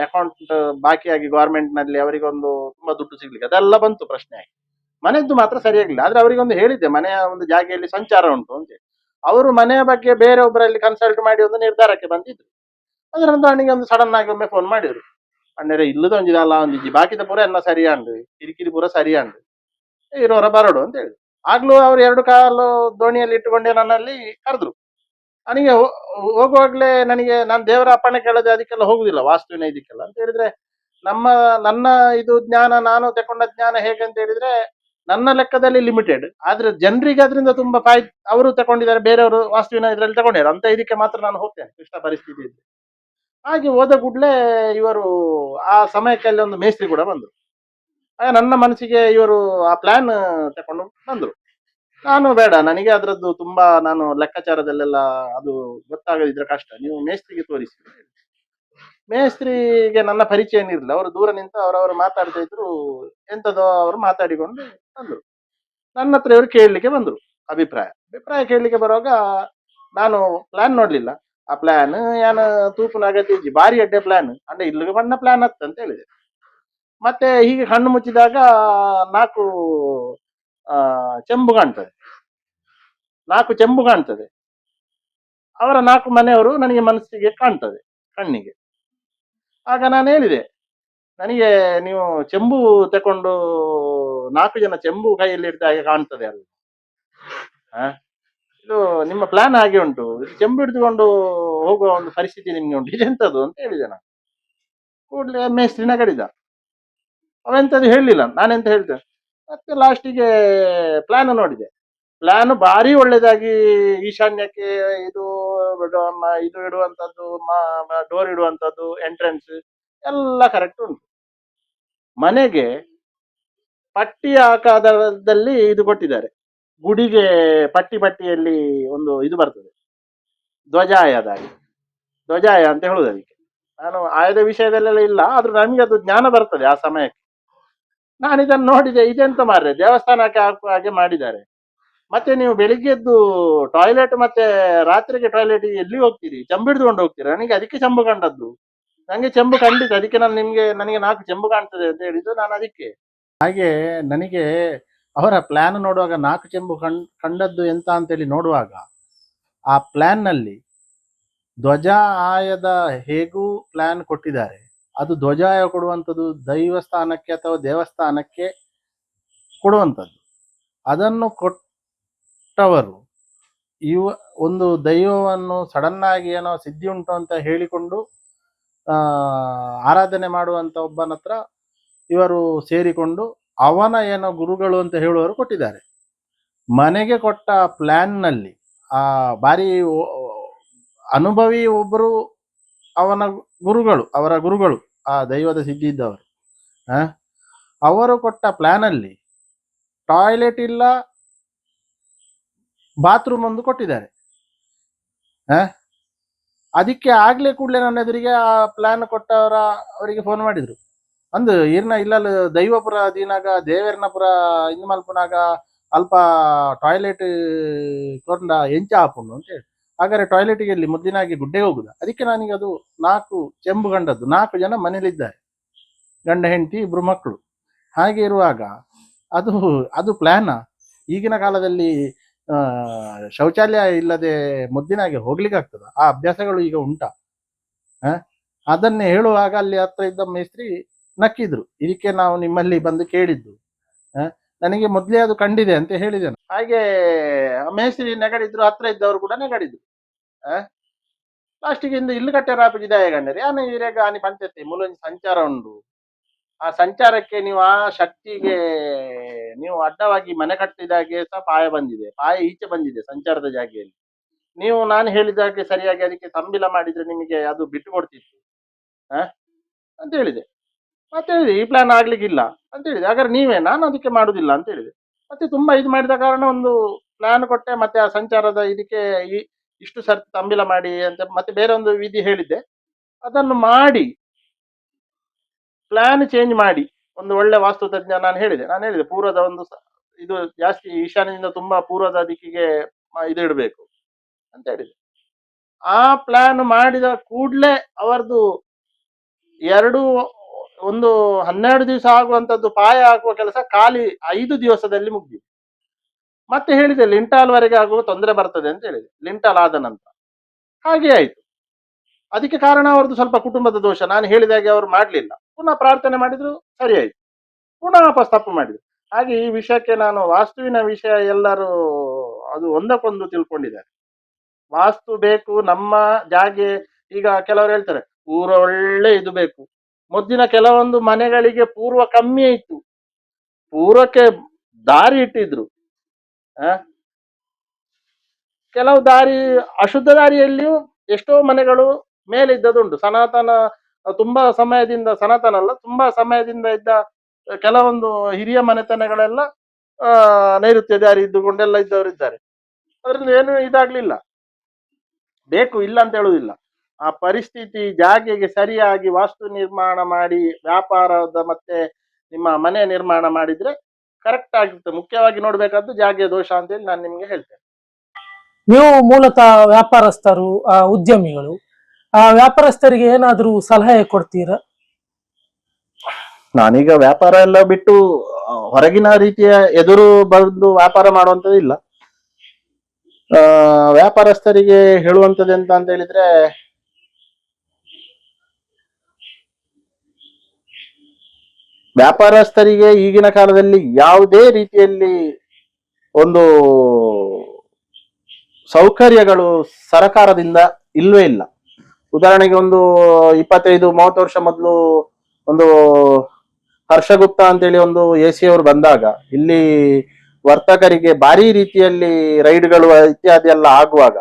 ಅಕೌಂಟ್ ಬಾಕಿಯಾಗಿ ಗವರ್ಮೆಂಟ್ ನಲ್ಲಿ ಅವರಿಗೊಂದು ತುಂಬಾ ದುಡ್ಡು ಸಿಗ್ಲಿಕ್ಕೆ ಅದೆಲ್ಲ ಬಂತು ಪ್ರಶ್ನೆ ಆಗಿ. ಮನೆಯದ್ದು ಮಾತ್ರ ಸರಿಯಾಗಿಲ್ಲ. ಆದ್ರೆ ಅವರಿಗೊಂದು ಹೇಳಿದ್ದೆ ಮನೆಯ ಒಂದು ಜಾಗೆಯಲ್ಲಿ ಸಂಚಾರ ಉಂಟು ಅಂತ. ಅವರು ಮನೆಯ ಬಗ್ಗೆ ಬೇರೆ ಒಬ್ಬರಲ್ಲಿ ಕನ್ಸಲ್ಟ್ ಮಾಡಿ ಒಂದು ನಿರ್ಧಾರಕ್ಕೆ ಬಂದಿದ್ರು. ಅದರ ನಂತರ ನನಗೆ ಒಂದು ಸಡನ್ ಆಗಿ ಒಮ್ಮೆ ಫೋನ್ ಮಾಡಿದ್ರು. ಅಣ್ಣರೆ ಇಲ್ಲದ ಒಂದಿದಲ್ಲ ಒಂದಿಜ್ಜಿ ಬಾಕಿದ ಪೂರ ಎಲ್ಲ ಸರಿಯಾಂಡು ಕಿರಿಕಿರಿ ಪೂರ ಸರಿಯಾಂಡು ಇರೋರ ಬರೋಡು ಅಂತ ಹೇಳಿದ್ರು. ಆಗ್ಲೂ ಅವ್ರು 2 ಕಾಲು ದೋಣಿಯಲ್ಲಿ ಇಟ್ಟುಕೊಂಡೆ ನನ್ನಲ್ಲಿ ಕರೆದ್ರು. ನನಗೆ ಹೋಗುವಾಗ್ಲೇ ನಾನು ದೇವರ ಅಪ್ಪಣೆ ಕೇಳದೆ ಅದಕ್ಕೆಲ್ಲ ಹೋಗುದಿಲ್ಲ, ವಾಸ್ತುವಿನ ಇದಕ್ಕೆಲ್ಲ ಅಂತ ಹೇಳಿದ್ರೆ ನನ್ನ ಇದು ಜ್ಞಾನ, ನಾನು ತಕೊಂಡ ಜ್ಞಾನ ಹೇಗೆ ಅಂತ ಹೇಳಿದ್ರೆ ನನ್ನ ಲೆಕ್ಕದಲ್ಲಿ ಲಿಮಿಟೆಡ್. ಆದ್ರೆ ಜನರಿಗೆ ಅದರಿಂದ ತುಂಬಾ ಅವರು ತಗೊಂಡಿದ್ದಾರೆ, ಬೇರೆಯವರು ವಾಸ್ತುವಿನ ಇದ್ರಲ್ಲಿ ತಗೊಂಡಿದ್ದಾರೆ ಅಂತ ಇದಕ್ಕೆ ಮಾತ್ರ ನಾನು ಹೋಗ್ತೇನೆ ಇಷ್ಟ ಪರಿಸ್ಥಿತಿ ಇದ್ದು. ಹಾಗೆ ಹೋದ ಕೂಡಲೇ ಇವರು ಆ ಸಮಯಕ್ಕೆ ಅಲ್ಲಿ ಒಂದು ಮೇಸ್ತ್ರಿ ಕೂಡ ಬಂದ್ರು. ಆಗ ನನ್ನ ಮನಸ್ಸಿಗೆ ಇವರು ಆ ಪ್ಲಾನ್ ತಕೊಂಡು ಬಂದ್ರು. ನಾನು ಬೇಡ, ನನಗೆ ಅದರದ್ದು ತುಂಬಾ ನಾನು ಲೆಕ್ಕಾಚಾರದಲ್ಲೆಲ್ಲ ಅದು ಗೊತ್ತಾಗದಿದ್ರೆ ಕಷ್ಟ, ನೀವು ಮೇಸ್ತ್ರಿಗೆ ತೋರಿಸಿ. ಮೇಸ್ತ್ರಿಗೆ ನನ್ನ ಪರಿಚಯ ಏನಿರಲಿಲ್ಲ, ಅವರು ದೂರ ನಿಂತು ಅವರವರು ಮಾತಾಡ್ತಾ ಇದ್ರು. ಎಂತದೋ ಅವರು ಮಾತಾಡಿಕೊಂಡು ಬಂದ್ರು. ನನ್ನ ಹತ್ರ ಇವರು ಕೇಳಲಿಕ್ಕೆ ಬಂದ್ರು, ಅಭಿಪ್ರಾಯ ಕೇಳಲಿಕ್ಕೆ ಬರುವಾಗ ನಾನು ಪ್ಲಾನ್ ನೋಡ್ಲಿಲ್ಲ. ಆ ಪ್ಲಾನ್ ಏನು ತೂಪುನ ಅಗತ್ಯ ಇಜ್ಜಿ ಭಾರಿ ಅಡ್ಡೆ ಪ್ಲಾನ್ ಅಂದ್ರೆ ಇಲ್ಲಿಗೆ ಬಣ್ಣ ಪ್ಲಾನ್ ಅಂತ ಹೇಳಿದೆ. ಮತ್ತೆ ಹೀಗೆ ಕಣ್ಣು ಮುಚ್ಚಿದಾಗ 4 ಚೆಂಬು ಕಾಣ್ತದೆ, 4 ಚೆಂಬು ಕಾಣ್ತದೆ. ಅವರ 4 ಮನೆಯವರು ನನಗೆ ಮನಸ್ಸಿಗೆ ಕಾಣ್ತದೆ ಕಣ್ಣಿಗೆ. ಆಗ ನಾನು ಹೇಳಿದೆ, ನನಗೆ ನೀವು ಚೆಂಬು ತಕೊಂಡು 4 ಜನ ಚೆಂಬು ಕೈಯಲ್ಲಿ ಹಿಡಿದ ಹಾಗೆ ಕಾಣ್ತದೆ ಅಲ್ಲ, ಇದು ನಿಮ್ಮ ಪ್ಲಾನ್ ಹಾಗೆ ಉಂಟು, ಚೆಂಬು ಹಿಡಿದುಕೊಂಡು ಹೋಗುವ ಒಂದು ಪರಿಸ್ಥಿತಿ ನಿಮ್ಗೆ ಉಂಟು, ಇದೆಂತದ್ದು ಅಂತ ಹೇಳಿದೆ ನಾನು. ಕೂಡಲೇ ಮೇಸ್ತ್ರಿನ ಕಡಿದ. ಅವೆಂತದ್ದು ಹೇಳಲಿಲ್ಲ, ನಾನೆಂತ ಹೇಳ್ತೇನೆ. ಮತ್ತೆ ಲಾಸ್ಟಿಗೆ ಪ್ಲಾನ್ ನೋಡಿದೆ. ಪ್ಲಾನ್ ಭಾರಿ ಒಳ್ಳೇದಾಗಿ ಈಶಾನ್ಯಕ್ಕೆ ಇದು ಇಡುವಂತದ್ದು, ಡೋರ್ ಇಡುವಂತದ್ದು, ಎಂಟ್ರೆನ್ಸ್ ಎಲ್ಲ ಕರೆಕ್ಟ್ ಉಂಟು. ಮನೆಗೆ ಪಟ್ಟಿ ಆಕಾರದಲ್ಲಿ ಇದು ಕೊಟ್ಟಿದ್ದಾರೆ. ಗುಡಿಗೆ ಪಟ್ಟಿಯಲ್ಲಿ ಒಂದು ಇದು ಬರ್ತದೆ, ಧ್ವಜಾಯ ಅಂತ ಹೇಳುದು ಅದಕ್ಕೆ. ನಾನು ಆಯದ ವಿಷಯದಲ್ಲೆಲ್ಲ ಇಲ್ಲ, ಆದ್ರೂ ನಮಗೆ ಅದು ಜ್ಞಾನ ಬರ್ತದೆ ಆ ಸಮಯಕ್ಕೆ. ನಾನು ಇದನ್ನು ನೋಡಿದೆ, ಇದೆಂತ ಮಾರ್ರೆ ದೇವಸ್ಥಾನಕ್ಕೆ ಹಾಕುವ ಹಾಗೆ ಮಾಡಿದ್ದಾರೆ. ಮತ್ತೆ ನೀವು ಬೆಳಿಗ್ಗೆದ್ದು ಟಾಯ್ಲೆಟ್ ಮತ್ತೆ ರಾತ್ರಿಗೆ ಟಾಯ್ಲೆಟ್ ಎಲ್ಲಿ ಹೋಗ್ತೀರಿ, ಚೆಂಬು ಹಿಡಿದುಕೊಂಡು ಹೋಗ್ತೀರಾ? ನನಗೆ ಅದಕ್ಕೆ ಚೆಂಬು ಕಂಡದ್ದು, ನಂಗೆ ಚೆಂಬು ಖಂಡಿತ, ಅದಕ್ಕೆ ನನಗೆ 4 ಚೆಂಬು ಕಾಣ್ತದೆ ಅಂತ ಹೇಳಿದ್ದು ನಾನು ಅದಕ್ಕೆ. ಹಾಗೆ ನನಗೆ ಅವರ ಪ್ಲಾನ್ ನೋಡುವಾಗ 4 ಚೆಂಬು ಕಂಡದ್ದು ಎಂತ ಅಂತೇಳಿ ನೋಡುವಾಗ ಆ ಪ್ಲಾನ್ ನಲ್ಲಿ ಧ್ವಜ ಆಯದ ಹೇಗೂ ಪ್ಲಾನ್ ಕೊಟ್ಟಿದ್ದಾರೆ. ಅದು ಧ್ವಜಾಯ ಕೊಡುವಂಥದ್ದು ದೈವಸ್ಥಾನಕ್ಕೆ ಅಥವಾ ದೇವಸ್ಥಾನಕ್ಕೆ ಕೊಡುವಂಥದ್ದು. ಅದನ್ನು ಕೊಟ್ಟವರು ಒಂದು ದೈವವನ್ನು ಸಡನ್ ಆಗಿ ಏನೋ ಸಿದ್ಧಿ ಉಂಟು ಅಂತ ಹೇಳಿಕೊಂಡು ಆ ಆರಾಧನೆ ಮಾಡುವಂತ ಒಬ್ಬನ ಹತ್ರ ಇವರು ಸೇರಿಕೊಂಡು ಅವನ ಏನೋ ಗುರುಗಳು ಅಂತ ಹೇಳುವವರು ಕೊಟ್ಟಿದ್ದಾರೆ. ಮನೆಗೆ ಕೊಟ್ಟ ಪ್ಲಾನ್ ನಲ್ಲಿ ಆ ಬಾರಿ ಅನುಭವಿ ಒಬ್ಬರು ಅವರ ಗುರುಗಳು ಆ ದೈವದ ಸಿದ್ಧಿ ಇದ್ದವರು ಅವರು ಕೊಟ್ಟ ಪ್ಲಾನ್ ಅಲ್ಲಿ ಟಾಯ್ಲೆಟ್ ಇಲ್ಲ, ಬಾತ್ರೂಮ್ ಒಂದು ಕೊಟ್ಟಿದ್ದಾರೆ. ಅದಕ್ಕೆ ಆಗ್ಲೇ ಕೂಡಲೇ ನನ್ನ ಎದುರಿಗೆ ಆ ಪ್ಲಾನ್ ಅವರಿಗೆ ಫೋನ್ ಮಾಡಿದ್ರು. ಅಂದು ಈರ್ನ ಇಲ್ಲಲ್ಲ ದೈವಪುರ ದೀನಾಗ ದೇವೇರ್ನಪುರ ಇಂದು ಮಲ್ಪನಾಗ ಅಲ್ಪ ಟಾಯ್ಲೆಟ್ ಕೊಂಡ ಎಂಚ ಹಾಪುಂಡು ಅಂತ ಹೇಳಿ. ಹಾಗಾದ್ರೆ ಟಾಯ್ಲೆಟ್ಗೆ ಇಲ್ಲಿ ಮುದ್ದಿನಾಗಿ ಗುಡ್ಡೆ ಹೋಗುದ. ಅದಕ್ಕೆ ನನಗೆ ಅದು 4 ಚೆಂಬು ಗಂಡದ್ದು, 4 ಜನ ಮನೇಲಿದ್ದಾರೆ, ಗಂಡ ಹೆಂಡತಿ 2 ಮಕ್ಕಳು. ಹಾಗೆ ಇರುವಾಗ ಅದು ಪ್ಲಾನ್. ಈಗಿನ ಕಾಲದಲ್ಲಿ ಶೌಚಾಲಯ ಇಲ್ಲದೆ ಮುದ್ದಿನಾಗೆ ಹೋಗ್ಲಿಕ್ಕೆ ಆಗ್ತದ? ಆ ಅಭ್ಯಾಸಗಳು ಈಗ ಉಂಟಾ? ಅದನ್ನೇ ಹೇಳುವಾಗ ಅಲ್ಲಿ ಹತ್ರ ಇದ್ದ ಮೇಸ್ತ್ರಿ ನಕ್ಕಿದ್ರು. ಇದಕ್ಕೆ ನಾವು ನಿಮ್ಮಲ್ಲಿ ಬಂದು ಕೇಳಿದ್ದು, ನನಗೆ ಮೊದ್ಲೇ ಅದು ಕಂಡಿದೆ ಅಂತ ಹೇಳಿದೆನು. ಹಾಗೆ ಮೇಸ್ತ್ರಿ ನೆಗಡಿದ್ರು, ಹತ್ರ ಇದ್ದವರು ಕೂಡ ನೆಗಡಿದ್ರು. ಲಾಸ್ಟಿಗೆ ಇಂದು ಇಲ್ಲು ಕಟ್ಟೆ ರಾಪಿಜಿದಾಯ ಗಂಡರಿ ಆನೆ ಇರೇಗ ಆನಿ ಪಂಚಾಯತಿ ಮೂಲೊಂದು ಸಂಚಾರ ಉಂಡು. ಆ ಸಂಚಾರಕ್ಕೆ ನೀವು ಆ ಶಕ್ತಿಗೆ ನೀವು ಅಡ್ಡವಾಗಿ ಮನೆ ಕಟ್ಟಿದಾಗೆ ಸಹ ಪಾಯ ಬಂದಿದೆ, ಪಾಯ ಈಚೆ ಬಂದಿದೆ ಸಂಚಾರದ ಜಾಗೆಯಲ್ಲಿ. ನೀವು ನಾನು ಹೇಳಿದಾಗೆ ಸರಿಯಾಗಿ ಅದಕ್ಕೆ ತಂಬಿಲ ಮಾಡಿದ್ರೆ ನಿಮಗೆ ಅದು ಬಿಟ್ಟು ಕೊಡ್ತಿತ್ತು ಅಂತ ಹೇಳಿದೆ. ಮತ್ತೆ ಹೇಳಿದೆ ಈ ಪ್ಲಾನ್ ಆಗ್ಲಿಕ್ಕಿಲ್ಲ ಅಂತ ಹೇಳಿದೆ. ಹಾಗಾದ್ರೆ ನೀವೇ? ನಾನು ಅದಕ್ಕೆ ಮಾಡುದಿಲ್ಲ ಅಂತ ಹೇಳಿದೆ. ಮತ್ತೆ ತುಂಬಾ ಇದು ಮಾಡಿದ ಕಾರಣ ಒಂದು ಪ್ಲಾನ್ ಕೊಟ್ಟೆ. ಮತ್ತೆ ಆ ಸಂಚಾರದ ಇದಕ್ಕೆ ಇಷ್ಟು ಸರ್ತಿ ತಂಬಿಲ ಮಾಡಿ ಅಂತ ಮತ್ತೆ ಬೇರೆ ಒಂದು ವಿಧಿ ಹೇಳಿದ್ದೆ. ಅದನ್ನು ಮಾಡಿ ಪ್ಲಾನ್ ಚೇಂಜ್ ಮಾಡಿ ಒಂದು ಒಳ್ಳೆ ವಾಸ್ತು ತಜ್ಞ ನಾನು ಹೇಳಿದೆ ಪೂರ್ವದ ಒಂದು ಇದು ಜಾಸ್ತಿ ಈಶಾನ್ಯದಿಂದ ತುಂಬಾ ಪೂರ್ವದ ದಿಕ್ಕಿಗೆ ಇದು ಇಡಬೇಕು ಅಂತ ಹೇಳಿದೆ. ಆ ಪ್ಲಾನ್ ಮಾಡಿದ ಕೂಡ್ಲೆ ಅವರದು ಒಂದು 12 ದಿವಸ ಆಗುವಂತದ್ದು ಪಾಯ ಹಾಕುವ ಕೆಲಸ ಖಾಲಿ 5 ದಿವಸದಲ್ಲಿ ಮುಗ್ದಿದೆ. ಮತ್ತೆ ಹೇಳಿದೆ ಲಿಂಟಾಲ್ ವರೆಗೆ ಆಗುವ ತೊಂದರೆ ಬರ್ತದೆ ಅಂತ ಹೇಳಿದೆ. ಲಿಂಟಾಲ್ ಆದ ನಂತರ ಹಾಗೆ ಆಯ್ತು. ಅದಕ್ಕೆ ಕಾರಣ ಅವರದ್ದು ಸ್ವಲ್ಪ ಕುಟುಂಬದ ದೋಷ. ನಾನು ಹೇಳಿದಾಗೆ ಅವರು ಮಾಡ್ಲಿಲ್ಲ. ಪುನಃ ಪ್ರಾರ್ಥನೆ ಮಾಡಿದ್ರು, ಸರಿ ಆಯ್ತು. ಪುನಃ ವಾಪಸ್ ತಪ್ಪು ಮಾಡಿದ್ರು. ಹಾಗೆ ಈ ವಿಷಯಕ್ಕೆ ನಾನು ವಾಸ್ತುವಿನ ವಿಷಯ ಎಲ್ಲರೂ ಅದು ಒಂದಕ್ಕೊಂದು ತಿಳ್ಕೊಂಡಿದ್ದಾರೆ. ವಾಸ್ತು ಬೇಕು ನಮ್ಮ ಜಾಗೆ. ಈಗ ಕೆಲವರು ಹೇಳ್ತಾರೆ ಪೂರ್ವ ಒಳ್ಳೆ ಇದು ಬೇಕು. ಮೊದಲಿನ ಕೆಲವೊಂದು ಮನೆಗಳಿಗೆ ಪೂರ್ವ ಕಮ್ಮಿ ಇತ್ತು, ಪೂರ್ವಕ್ಕೆ ದಾರಿ ಇಟ್ಟಿದ್ರು. ಕೆಲವು ದಾರಿ ಅಶುದ್ಧ ದಾರಿಯಲ್ಲಿಯೂ ಎಷ್ಟೋ ಮನೆಗಳು ಮೇಲೆ ಇದ್ದದುಂಟು. ಸನಾತನ ತುಂಬಾ ಸಮಯದಿಂದ, ಸನಾತನ ಅಲ್ಲ, ತುಂಬಾ ಸಮಯದಿಂದ ಇದ್ದ ಕೆಲವೊಂದು ಹಿರಿಯ ಮನೆತನಗಳೆಲ್ಲ ನೈಋತ್ಯ ದಾರಿ ಇದ್ದುಕೊಂಡೆಲ್ಲ ಇದ್ದವರು ಇದ್ದಾರೆ. ಅದರಿಂದ ಏನು ಇದಾಗ್ಲಿಲ್ಲ. ಬೇಕು ಇಲ್ಲ ಅಂತ ಹೇಳುವುದಿಲ್ಲ. ಆ ಪರಿಸ್ಥಿತಿ ಜಾಗೆಗೆ ಸರಿಯಾಗಿ ವಾಸ್ತು ನಿರ್ಮಾಣ ಮಾಡಿ ವ್ಯಾಪಾರದ ಮತ್ತೆ ನಿಮ್ಮ ಮನೆ ನಿರ್ಮಾಣ ಮಾಡಿದ್ರೆ ಕರೆಕ್ಟ್ ಆಗಿರುತ್ತೆ. ಮುಖ್ಯವಾಗಿ ನೋಡ್ಬೇಕಾದ್ದು ಜಾಗೆಯ ದೋಷ ಅಂತ ಹೇಳಿ ನಾನು ನಿಮ್ಗೆ ಹೇಳ್ತೇನೆ. ನೀವು ಮೂಲತಃ ವ್ಯಾಪಾರಸ್ಥರು, ಉದ್ಯಮಿಗಳು. ಆ ವ್ಯಾಪಾರಸ್ಥರಿಗೆ ಏನಾದ್ರೂ ಸಲಹೆ ಕೊಡ್ತೀರಾ? ನಾನೀಗ ವ್ಯಾಪಾರ ಎಲ್ಲ ಬಿಟ್ಟು ಹೊರಗಿನ ರೀತಿಯ ಎದುರು ಬಂದು ವ್ಯಾಪಾರ ಮಾಡುವಂತದ್ದು ಇಲ್ಲ. ವ್ಯಾಪಾರಸ್ಥರಿಗೆ ಹೇಳುವಂಥದ್ದು ಎಂತ ಅಂತ ಹೇಳಿದ್ರೆ, ವ್ಯಾಪಾರಸ್ಥರಿಗೆ ಈಗಿನ ಕಾಲದಲ್ಲಿ ಯಾವುದೇ ರೀತಿಯಲ್ಲಿ ಒಂದು ಸೌಕರ್ಯಗಳು ಸರಕಾರದಿಂದ ಇಲ್ವೇ ಇಲ್ಲ. ಉದಾಹರಣೆಗೆ ಒಂದು 25-30 ವರ್ಷ ಮೊದಲು ಒಂದು ಹರ್ಷಗುಪ್ತ ಅಂತೇಳಿ ಒಂದು AC ಅವರು ಬಂದಾಗ ಇಲ್ಲಿ ವರ್ತಕರಿಗೆ ಭಾರಿ ರೀತಿಯಲ್ಲಿ ರೈಡ್ಗಳು ಇತ್ಯಾದಿ ಎಲ್ಲ ಆಗುವಾಗ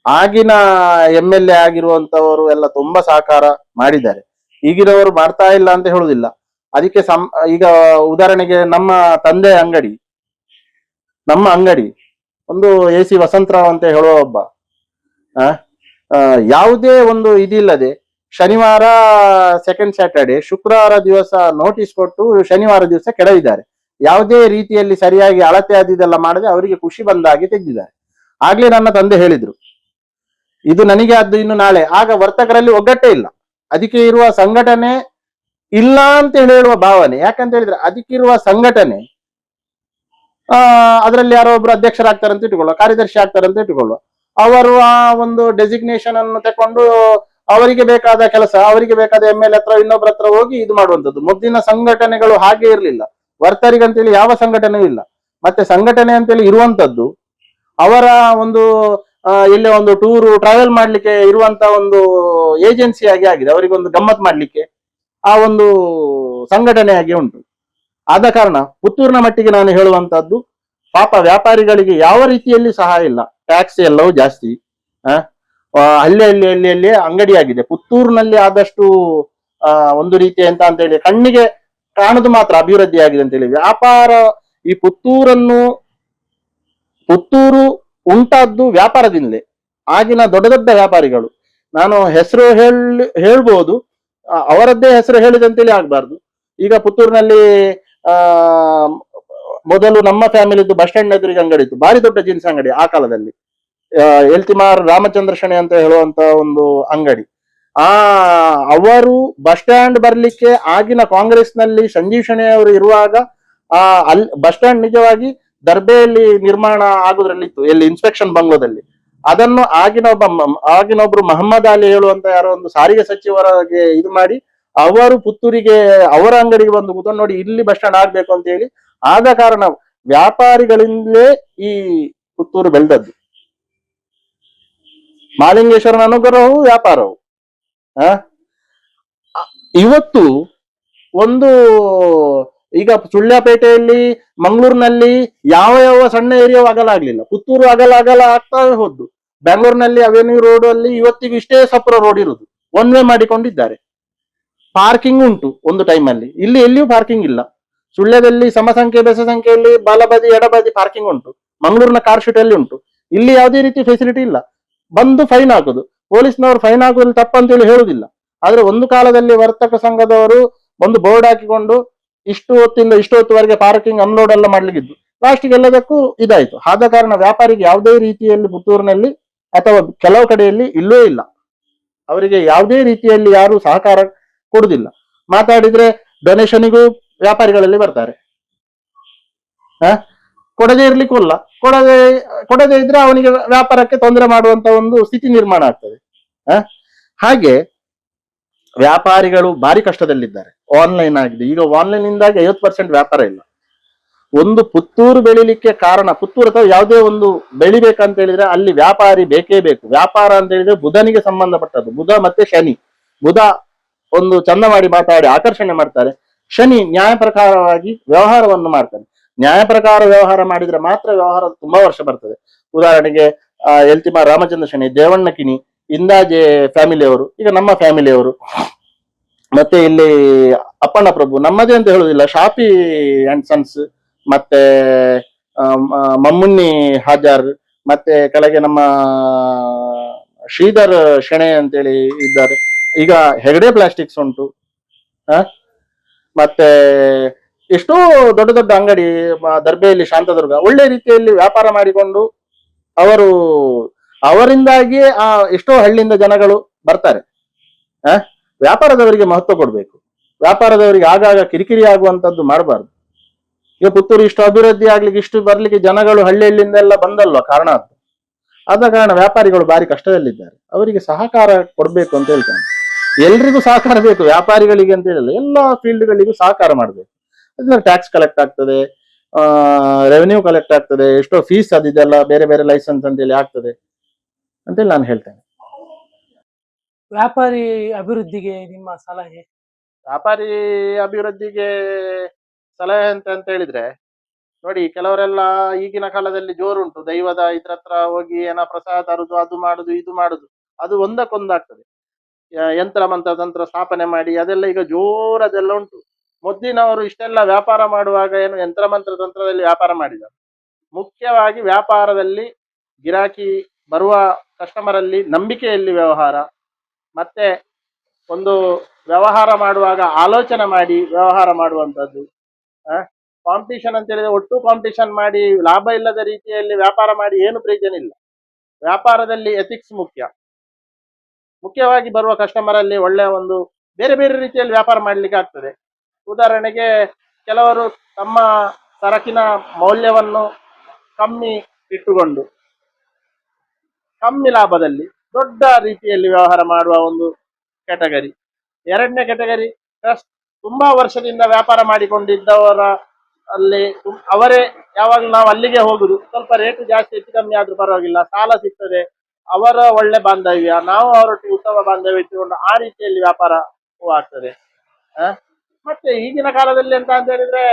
ಆಗಿನ MLA ಆಗಿರುವಂತವರು ಎಲ್ಲ ತುಂಬಾ ಸಹಕಾರ ಮಾಡಿದ್ದಾರೆ. ಈಗಿನವರು ಮಾಡ್ತಾ ಇಲ್ಲ ಅಂತ ಹೇಳುದಿಲ್ಲ. ಅದಕ್ಕೆ ಈಗ ಉದಾಹರಣೆಗೆ ನಮ್ಮ ಅಂಗಡಿ ಒಂದು AC ವಸಂತರಾವ್ ಅಂತ ಹೇಳುವ ಒಬ್ಬ ಯಾವುದೇ ಒಂದು ಇದಿಲ್ಲದೆ ಶನಿವಾರ ಸೆಕೆಂಡ್ ಸ್ಯಾಟರ್ಡೆ ಶುಕ್ರವಾರ ದಿವಸ ನೋಟಿಸ್ ಕೊಟ್ಟು ಶನಿವಾರ ದಿವಸ ಕೆಡವಿದ್ದಾರೆ. ಯಾವುದೇ ರೀತಿಯಲ್ಲಿ ಸರಿಯಾಗಿ ಅಳತೆ ಆದಿದೆಲ್ಲ ಮಾಡದೆ ಅವರಿಗೆ ಖುಷಿ ಬಂದಾಗಿ ತೆಗೆದಿದ್ದಾರೆ. ಆಗ್ಲೇ ನನ್ನ ತಂದೆ ಹೇಳಿದ್ರು ಇದು ನನಗೆ ಆದ್ದು ಇನ್ನು ನಾಳೆ. ಆಗ ವರ್ತಕರಲ್ಲಿ ಒಗ್ಗಟ್ಟೇ ಇಲ್ಲ. ಅದಕ್ಕೆ ಇರುವ ಸಂಘಟನೆ ಇಲ್ಲ ಅಂತ ಹೇಳುವ ಭಾವನೆ. ಯಾಕಂತ ಹೇಳಿದ್ರೆ ಅದಕ್ಕಿರುವ ಸಂಘಟನೆ ಅದರಲ್ಲಿ ಯಾರೋ ಒಬ್ರು ಅಧ್ಯಕ್ಷರಾಗ್ತಾರೆ ಅಂತ ಇಟ್ಟುಕೊಳ್ಳುವ, ಕಾರ್ಯದರ್ಶಿ ಆಗ್ತಾರೆ ಅಂತ ಇಟ್ಟುಕೊಳ್ಳುವ. ಅವರು ಆ ಒಂದು ಡೆಸಿಗ್ನೇಷನ್ ಅನ್ನು ತಕೊಂಡು ಅವರಿಗೆ ಬೇಕಾದ ಕೆಲಸ, ಅವರಿಗೆ ಬೇಕಾದ MLA ಹತ್ರ ಇನ್ನೊಬ್ಬರ ಹತ್ರ ಹೋಗಿ ಇದು ಮಾಡುವಂಥದ್ದು. ಮೊದಲಿನ ಸಂಘಟನೆಗಳು ಹಾಗೆ ಇರಲಿಲ್ಲ. ವರ್ತರಿಗಂತೇಳಿ ಯಾವ ಸಂಘಟನೆಯೂ ಇಲ್ಲ. ಮತ್ತೆ ಸಂಘಟನೆ ಅಂತೇಳಿ ಇರುವಂತದ್ದು ಅವರ ಒಂದು ಇಲ್ಲಿ ಒಂದು ಟೂರು ಟ್ರಾವೆಲ್ ಮಾಡ್ಲಿಕ್ಕೆ ಇರುವಂತ ಒಂದು ಏಜೆನ್ಸಿಯಾಗಿ ಆಗಿದೆ, ಅವರಿಗೊಂದು ಗಮ್ಮತ್ ಮಾಡ್ಲಿಕ್ಕೆ ಆ ಒಂದು ಸಂಘಟನೆಯಾಗಿ ಉಂಟು. ಆದ ಕಾರಣ ಪುತ್ತೂರಿನ ಮಟ್ಟಿಗೆ ನಾನು ಹೇಳುವಂತದ್ದು, ಪಾಪ ವ್ಯಾಪಾರಿಗಳಿಗೆ ಯಾವ ರೀತಿಯಲ್ಲಿ ಸಹಾಯ ಇಲ್ಲ, ಟ್ಯಾಕ್ಸ್ ಎಲ್ಲವೂ ಜಾಸ್ತಿ. ಹಳ್ಳಿ ಅಂಗಡಿಯಾಗಿದೆ. ಪುತ್ತೂರಿನಲ್ಲಿ ಆದಷ್ಟು ಒಂದು ರೀತಿ ಎಂತ ಅಂತ ಹೇಳಿ ಕಣ್ಣಿಗೆ ಕಾಣುದು ಮಾತ್ರ ಅಭಿವೃದ್ಧಿ ಆಗಿದೆ ಅಂತ ಹೇಳಿ ವ್ಯಾಪಾರ. ಈ ಪುತ್ತೂರು ಉಂಟಾದ್ದು ವ್ಯಾಪಾರದಿಂದಲೇ. ಆಗಿನ ದೊಡ್ಡ ದೊಡ್ಡ ವ್ಯಾಪಾರಿಗಳು, ನಾನು ಹೆಸರು ಹೇಳ್ಬೋದು, ಅವರದ್ದೇ ಹೆಸರು ಹೇಳಿದಂತೇಳಿ ಆಗ್ಬಾರ್ದು. ಈಗ ಪುತ್ತೂರಿನಲ್ಲಿ ಮೊದಲು ನಮ್ಮ ಫ್ಯಾಮಿಲಿದ್ದು ಬಸ್ ಸ್ಟ್ಯಾಂಡ್ ಎದುರಿಗೆ ಅಂಗಡಿ ಇತ್ತು, ಭಾರಿ ದೊಡ್ಡ ಜೀನ್ಸ್ ಅಂಗಡಿ ಆ ಕಾಲದಲ್ಲಿ. ಎಲ್ತಿಮಾರ್ ರಾಮಚಂದ್ರ ಶೆಣೆ ಅಂತ ಹೇಳುವಂತ ಒಂದು ಅಂಗಡಿ. ಅವರು ಬಸ್ ಸ್ಟ್ಯಾಂಡ್ ಬರ್ಲಿಕ್ಕೆ ಆಗಿನ ಕಾಂಗ್ರೆಸ್ ನಲ್ಲಿ ಸಂಜೀವ್ ಶೆಣೆ ಅವರು ಇರುವಾಗ ಅಲ್ಲಿ ಬಸ್ ಸ್ಟ್ಯಾಂಡ್ ನಿಜವಾಗಿ ದರ್ಬೆಯಲ್ಲಿ ನಿರ್ಮಾಣ ಆಗುದ್ರಲ್ಲಿತ್ತು, ಎಲ್ಲಿ ಇನ್ಸ್ಪೆಕ್ಷನ್ ಬಂಗ್ಲೋದಲ್ಲಿ. ಅದನ್ನು ಆಗಿನೊಬ್ರು ಮಹಮ್ಮದ್ ಅಲಿ ಹೇಳುವಂತ ಯಾರೋ ಒಂದು ಸಾರಿಗೆ ಸಚಿವರಿಗೆ ಇದು ಮಾಡಿ ಅವರು ಪುತ್ತೂರಿಗೆ ಅವರ ಅಂಗಡಿಗೆ ಬಂದು ಕೂತ್ಕೊಂಡು ನೋಡಿ ಇಲ್ಲಿ ಬಸ್ ಸ್ಟ್ಯಾಂಡ್ ಆಗ್ಬೇಕು ಅಂತ ಹೇಳಿ. ಆದ ಕಾರಣ ವ್ಯಾಪಾರಿಗಳಿಂದಲೇ ಈ ಪುತ್ತೂರು ಬೆಳೆದದ್ದು. ಮಾಲಿಂಗೇಶ್ವರನ ಅನುಗ್ರಹವು ವ್ಯಾಪಾರವು. ಇವತ್ತು ಒಂದು ಈಗ ಸುಳ್ಯಪೇಟೆಯಲ್ಲಿ, ಮಂಗಳೂರಿನಲ್ಲಿ ಯಾವ ಸಣ್ಣ ಏರಿಯಾ ಅಗಲ ಆಗ್ಲಿಲ್ಲ, ಪುತ್ತೂರು ಅಗಲ ಆಗ್ತಾ ಹೋದ್ದು. ಬೆಂಗಳೂರಿನಲ್ಲಿ ಅವೆನ್ಯೂ ರೋಡ್ ಅಲ್ಲಿ ಇವತ್ತಿಗೂ ಇಷ್ಟೇ ಸಪುರ ರೋಡ್ ಇರುದು, ಒನ್ ವೇ ಮಾಡಿಕೊಂಡಿದ್ದಾರೆ. ಪಾರ್ಕಿಂಗ್ ಉಂಟು ಒಂದು ಟೈಮ್ ಅಲ್ಲಿ, ಇಲ್ಲಿ ಎಲ್ಲಿಯೂ ಪಾರ್ಕಿಂಗ್ ಇಲ್ಲ. ಸುಳ್ಯದಲ್ಲಿ ಸಮಸಂಖ್ಯೆ ಬೆಸ ಸಂಖ್ಯೆಯಲ್ಲಿ ಬಲಬದಿ ಎಡಬದಿ ಪಾರ್ಕಿಂಗ್ ಉಂಟು, ಮಂಗಳೂರಿನ ಕಾರ್ ಶೀಟ್ ಅಲ್ಲಿ ಉಂಟು. ಇಲ್ಲಿ ಯಾವುದೇ ರೀತಿ ಫೆಸಿಲಿಟಿ ಇಲ್ಲ. ಬಂದು ಫೈನ್ ಹಾಕುದು, ಪೊಲೀಸ್ನವರು ಫೈನ್ ಹಾಕುವುದು ತಪ್ಪಂತೇಳಿ ಹೇಳುದಿಲ್ಲ. ಆದ್ರೆ ಒಂದು ಕಾಲದಲ್ಲಿ ವರ್ತಕ ಸಂಘದವರು ಒಂದು ಬೋರ್ಡ್ ಹಾಕಿಕೊಂಡು ಇಷ್ಟು ಹೊತ್ತಿಂದ ಇಷ್ಟು ಹೊತ್ತುವರೆಗೆ ಪಾರ್ಕಿಂಗ್ ಅನ್ಲೋಡ್ ಎಲ್ಲ ಮಾಡ್ಲಿಕ್ಕಿದ್ದು, ಲಾಸ್ಟಿಗೆ ಎಲ್ಲದಕ್ಕೂ ಇದಾಯ್ತು. ಆದ ಕಾರಣ ವ್ಯಾಪಾರಿಗೆ ಯಾವುದೇ ರೀತಿಯಲ್ಲಿ ಪುತ್ತೂರಿನಲ್ಲಿ ಅಥವಾ ಕೆಲವು ಕಡೆಯಲ್ಲಿ ಇಲ್ಲೂ ಇಲ್ಲ, ಅವರಿಗೆ ಯಾವುದೇ ರೀತಿಯಲ್ಲಿ ಯಾರು ಸಹಕಾರ ಕೊಡುದಿಲ್ಲ. ಮಾತಾಡಿದ್ರೆ ಡೊನೇಷನ್ಗೂ ವ್ಯಾಪಾರಿಗಳಲ್ಲಿ ಬರ್ತಾರೆ. ಕೊಡದೆ ಇರ್ಲಿಕ್ಕಲ್ಲ, ಕೊಡದೆ ಇದ್ರೆ ಅವನಿಗೆ ವ್ಯಾಪಾರಕ್ಕೆ ತೊಂದರೆ ಮಾಡುವಂತ ಒಂದು ಸ್ಥಿತಿ ನಿರ್ಮಾಣ ಆಗ್ತದೆ. ಹಾಗೆ ವ್ಯಾಪಾರಿಗಳು ಭಾರಿ ಕಷ್ಟದಲ್ಲಿದ್ದಾರೆ. ಆನ್ಲೈನ್ ಆಗಿದೆ, ಈಗ ಆನ್ಲೈನ್ ಇಂದಾಗಿ 50% ವ್ಯಾಪಾರ ಇಲ್ಲ. ಒಂದು ಪುತ್ತೂರು ಬೆಳಿಲಿಕ್ಕೆ ಕಾರಣ, ಪುತ್ತೂರು ಅಥವಾ ಯಾವುದೇ ಒಂದು ಬೆಳಿಬೇಕಂತ ಹೇಳಿದ್ರೆ ಅಲ್ಲಿ ವ್ಯಾಪಾರಿ ಬೇಕೇ ಬೇಕು. ವ್ಯಾಪಾರ ಅಂತ ಹೇಳಿದ್ರೆ ಬುಧನಿಗೆ ಸಂಬಂಧಪಟ್ಟದ್ದು. ಬುಧ ಮತ್ತೆ ಶನಿ, ಬುಧ ಒಂದು ಚಂದ ಮಾಡಿ ಮಾತಾಡಿ ಆಕರ್ಷಣೆ ಮಾಡ್ತಾರೆ, ಶನಿ ನ್ಯಾಯ ಪ್ರಕಾರವಾಗಿ ವ್ಯವಹಾರವನ್ನು ಮಾಡ್ತಾನೆ. ನ್ಯಾಯ ಪ್ರಕಾರ ವ್ಯವಹಾರ ಮಾಡಿದ್ರೆ ಮಾತ್ರ ವ್ಯವಹಾರ ತುಂಬಾ ವರ್ಷ ಬರ್ತದೆ. ಉದಾಹರಣೆಗೆ ಎಲ್ತಿಮಾರ್ ರಾಮಚಂದ್ರ ಶೆಣೆ, ದೇವಣ್ಣ ಕಿಣಿ, ಇಂದಾಜೆ ಫ್ಯಾಮಿಲಿಯವರು, ಈಗ ನಮ್ಮ ಫ್ಯಾಮಿಲಿಯವರು, ಮತ್ತೆ ಇಲ್ಲಿ ಅಪ್ಪಣ್ಣ ಪ್ರಭು, ನಮ್ಮದೇ ಅಂತ ಹೇಳುದಿಲ್ಲ, ಶಾಫಿ ಅಂಡ್ ಸನ್ಸ್, ಮತ್ತೆ ಮಮ್ಮುನ್ನಿ ಹಾಜಾರ್, ಮತ್ತೆ ಕೆಳಗೆ ನಮ್ಮ ಶ್ರೀಧರ್ ಶೆಣೆ ಅಂತೇಳಿ ಇದ್ದಾರೆ. ಈಗ ಹೆಗಡೆ ಪ್ಲಾಸ್ಟಿಕ್ಸ್ ಉಂಟು. ಮತ್ತೆ ಎಷ್ಟೋ ದೊಡ್ಡ ದೊಡ್ಡ ಅಂಗಡಿ ದರ್ಬೆಯಲ್ಲಿ, ಶಾಂತದುರ್ಗ, ಒಳ್ಳೆ ರೀತಿಯಲ್ಲಿ ವ್ಯಾಪಾರ ಮಾಡಿಕೊಂಡು ಅವರಿಂದಾಗಿ ಎಷ್ಟೋ ಹಳ್ಳಿಯಿಂದ ಜನಗಳು ಬರ್ತಾರೆ. ವ್ಯಾಪಾರದವರಿಗೆ ಮಹತ್ವ ಕೊಡ್ಬೇಕು, ವ್ಯಾಪಾರದವರಿಗೆ ಆಗಾಗ ಕಿರಿಕಿರಿ ಆಗುವಂತದ್ದು ಮಾಡಬಾರ್ದು. ಈಗ ಪುತ್ತೂರು ಇಷ್ಟು ಅಭಿವೃದ್ಧಿ ಆಗ್ಲಿಕ್ಕೆ, ಇಷ್ಟು ಬರ್ಲಿಕ್ಕೆ ಜನಗಳು ಹಳ್ಳಿಯಲ್ಲಿಂದೆಲ್ಲ ಬಂದಲ್ವ ಕಾರಣ ಅದು. ಆದ ಕಾರಣ ವ್ಯಾಪಾರಿಗಳು ಭಾರಿ ಕಷ್ಟದಲ್ಲಿದ್ದಾರೆ, ಅವರಿಗೆ ಸಹಕಾರ ಕೊಡ್ಬೇಕು ಅಂತ ಹೇಳ್ತಾನೆ. ಎಲ್ರಿಗೂ ಸಹಕಾರ ಬೇಕು, ವ್ಯಾಪಾರಿಗಳಿಗೆ ಅಂತ ಹೇಳಿಲ್ಲ, ಎಲ್ಲಾ ಫೀಲ್ಡ್ಗಳಿಗೂ ಸಹಕಾರ ಮಾಡ್ಬೇಕು. ಅದನ್ನ ಟ್ಯಾಕ್ಸ್ ಕಲೆಕ್ಟ್ ಆಗ್ತದೆ, ರೆವೆನ್ಯೂ ಕಲೆಕ್ಟ್ ಆಗ್ತದೆ, ಎಷ್ಟೋ ಫೀಸ್ ಅದಿದೆಲ್ಲ ಬೇರೆ ಬೇರೆ ಲೈಸೆನ್ಸ್ ಅಂತೇಳಿ ಆಗ್ತದೆ ಅಂತೇಳಿ ನಾನು ಹೇಳ್ತೇನೆ. ವ್ಯಾಪಾರಿ ಅಭಿವೃದ್ಧಿಗೆ ನಿಮ್ಮ ಸಲಹೆ? ವ್ಯಾಪಾರಿ ಅಭಿವೃದ್ಧಿಗೆ ಸಲಹೆ ಅಂತ ಹೇಳಿದ್ರೆ, ನೋಡಿ, ಕೆಲವರೆಲ್ಲ ಈಗಿನ ಕಾಲದಲ್ಲಿ ಜೋರುಂಟು, ದೈವದ ಇದ್ರ ಹತ್ರ ಹೋಗಿ ಏನೋ ಪ್ರಸಾದ ತರುದು, ಅದು ಮಾಡುದು ಇದು ಮಾಡುದು, ಅದು ಒಂದಕ್ಕೊಂದಾಗ್ತದೆ. ಯಂತ್ರ ಮಂತ್ರ ತಂತ್ರ ಸ್ಥಾಪನೆ ಮಾಡಿ ಅದೆಲ್ಲ ಈಗ ಜೋರದೆಲ್ಲ ಉಂಟು. ಮೊದಲಿನವರು ಇಷ್ಟೆಲ್ಲ ವ್ಯಾಪಾರ ಮಾಡುವಾಗ ಏನು ಯಂತ್ರ ಮಂತ್ರ ತಂತ್ರದಲ್ಲಿ ವ್ಯಾಪಾರ ಮಾಡಿದರು. ಮುಖ್ಯವಾಗಿ ವ್ಯಾಪಾರದಲ್ಲಿ ಗಿರಾಕಿ ಬರುವ ಕಸ್ಟಮರ್ ಅಲ್ಲಿ ನಂಬಿಕೆಯಲ್ಲಿ ವ್ಯವಹಾರ, ಮತ್ತೆ ಒಂದು ವ್ಯವಹಾರ ಮಾಡುವಾಗ ಆಲೋಚನೆ ಮಾಡಿ ವ್ಯವಹಾರ ಮಾಡುವಂತದ್ದು. ಕಾಂಪಿಟಿಷನ್ ಅಂತ ಹೇಳಿದ್ರೆ ಒಟ್ಟು ಕಾಂಪಿಟಿಷನ್ ಮಾಡಿ ಲಾಭ ಇಲ್ಲದ ರೀತಿಯಲ್ಲಿ ವ್ಯಾಪಾರ ಮಾಡಿ ಏನು ಪ್ರಯೋಜನ ಇಲ್ಲ. ವ್ಯಾಪಾರದಲ್ಲಿ ಎಥಿಕ್ಸ್ ಮುಖ್ಯವಾಗಿ ಬರುವ ಕಸ್ಟಮರ್ ಅಲ್ಲಿ ಒಳ್ಳೆಯ ಒಂದು ಬೇರೆ ಬೇರೆ ರೀತಿಯಲ್ಲಿ ವ್ಯಾಪಾರ ಮಾಡ್ಲಿಕ್ಕೆ ಆಗ್ತದೆ. ಉದಾಹರಣೆಗೆ ಕೆಲವರು ತಮ್ಮ ಸರಕಿನ ಮೌಲ್ಯವನ್ನು ಕಮ್ಮಿ ಇಟ್ಟುಕೊಂಡು ಕಮ್ಮಿ ಲಾಭದಲ್ಲಿ ದೊಡ್ಡ ರೀತಿಯಲ್ಲಿ ವ್ಯವಹಾರ ಮಾಡುವ ಒಂದು ಕ್ಯಾಟಗರಿ. ಎರಡನೇ ಕ್ಯಾಟಗರಿ ತುಂಬಾ ವರ್ಷದಿಂದ ವ್ಯಾಪಾರ ಮಾಡಿಕೊಂಡಿದ್ದವರ ಅಲ್ಲಿ ಅವರೇ ಯಾವಾಗಲೂ ನಾವು ಅಲ್ಲಿಗೆ ಹೋಗುದು. ಸ್ವಲ್ಪ ರೇಟ್ ಜಾಸ್ತಿ ಹೆಚ್ಚು ಕಮ್ಮಿ ಆದ್ರೂ ಪರವಾಗಿಲ್ಲ, ಸಾಲ ಸಿಗ್ತದೆ, ಅವರ ಒಳ್ಳೆ ಬಾಂಧವ್ಯ, ನಾವು ಅವರೊಟ್ಟಿಗೆ ಉತ್ತಮ ಬಾಂಧವ್ಯ ಇಟ್ಟುಕೊಂಡು ಆ ರೀತಿಯಲ್ಲಿ ವ್ಯಾಪಾರ ಆಗ್ತದೆ. ಆ? ಮತ್ತೆ ಈಗಿನ ಕಾಲದಲ್ಲಿ ಎಂತ ಅಂತ ಹೇಳಿದ್ರೆ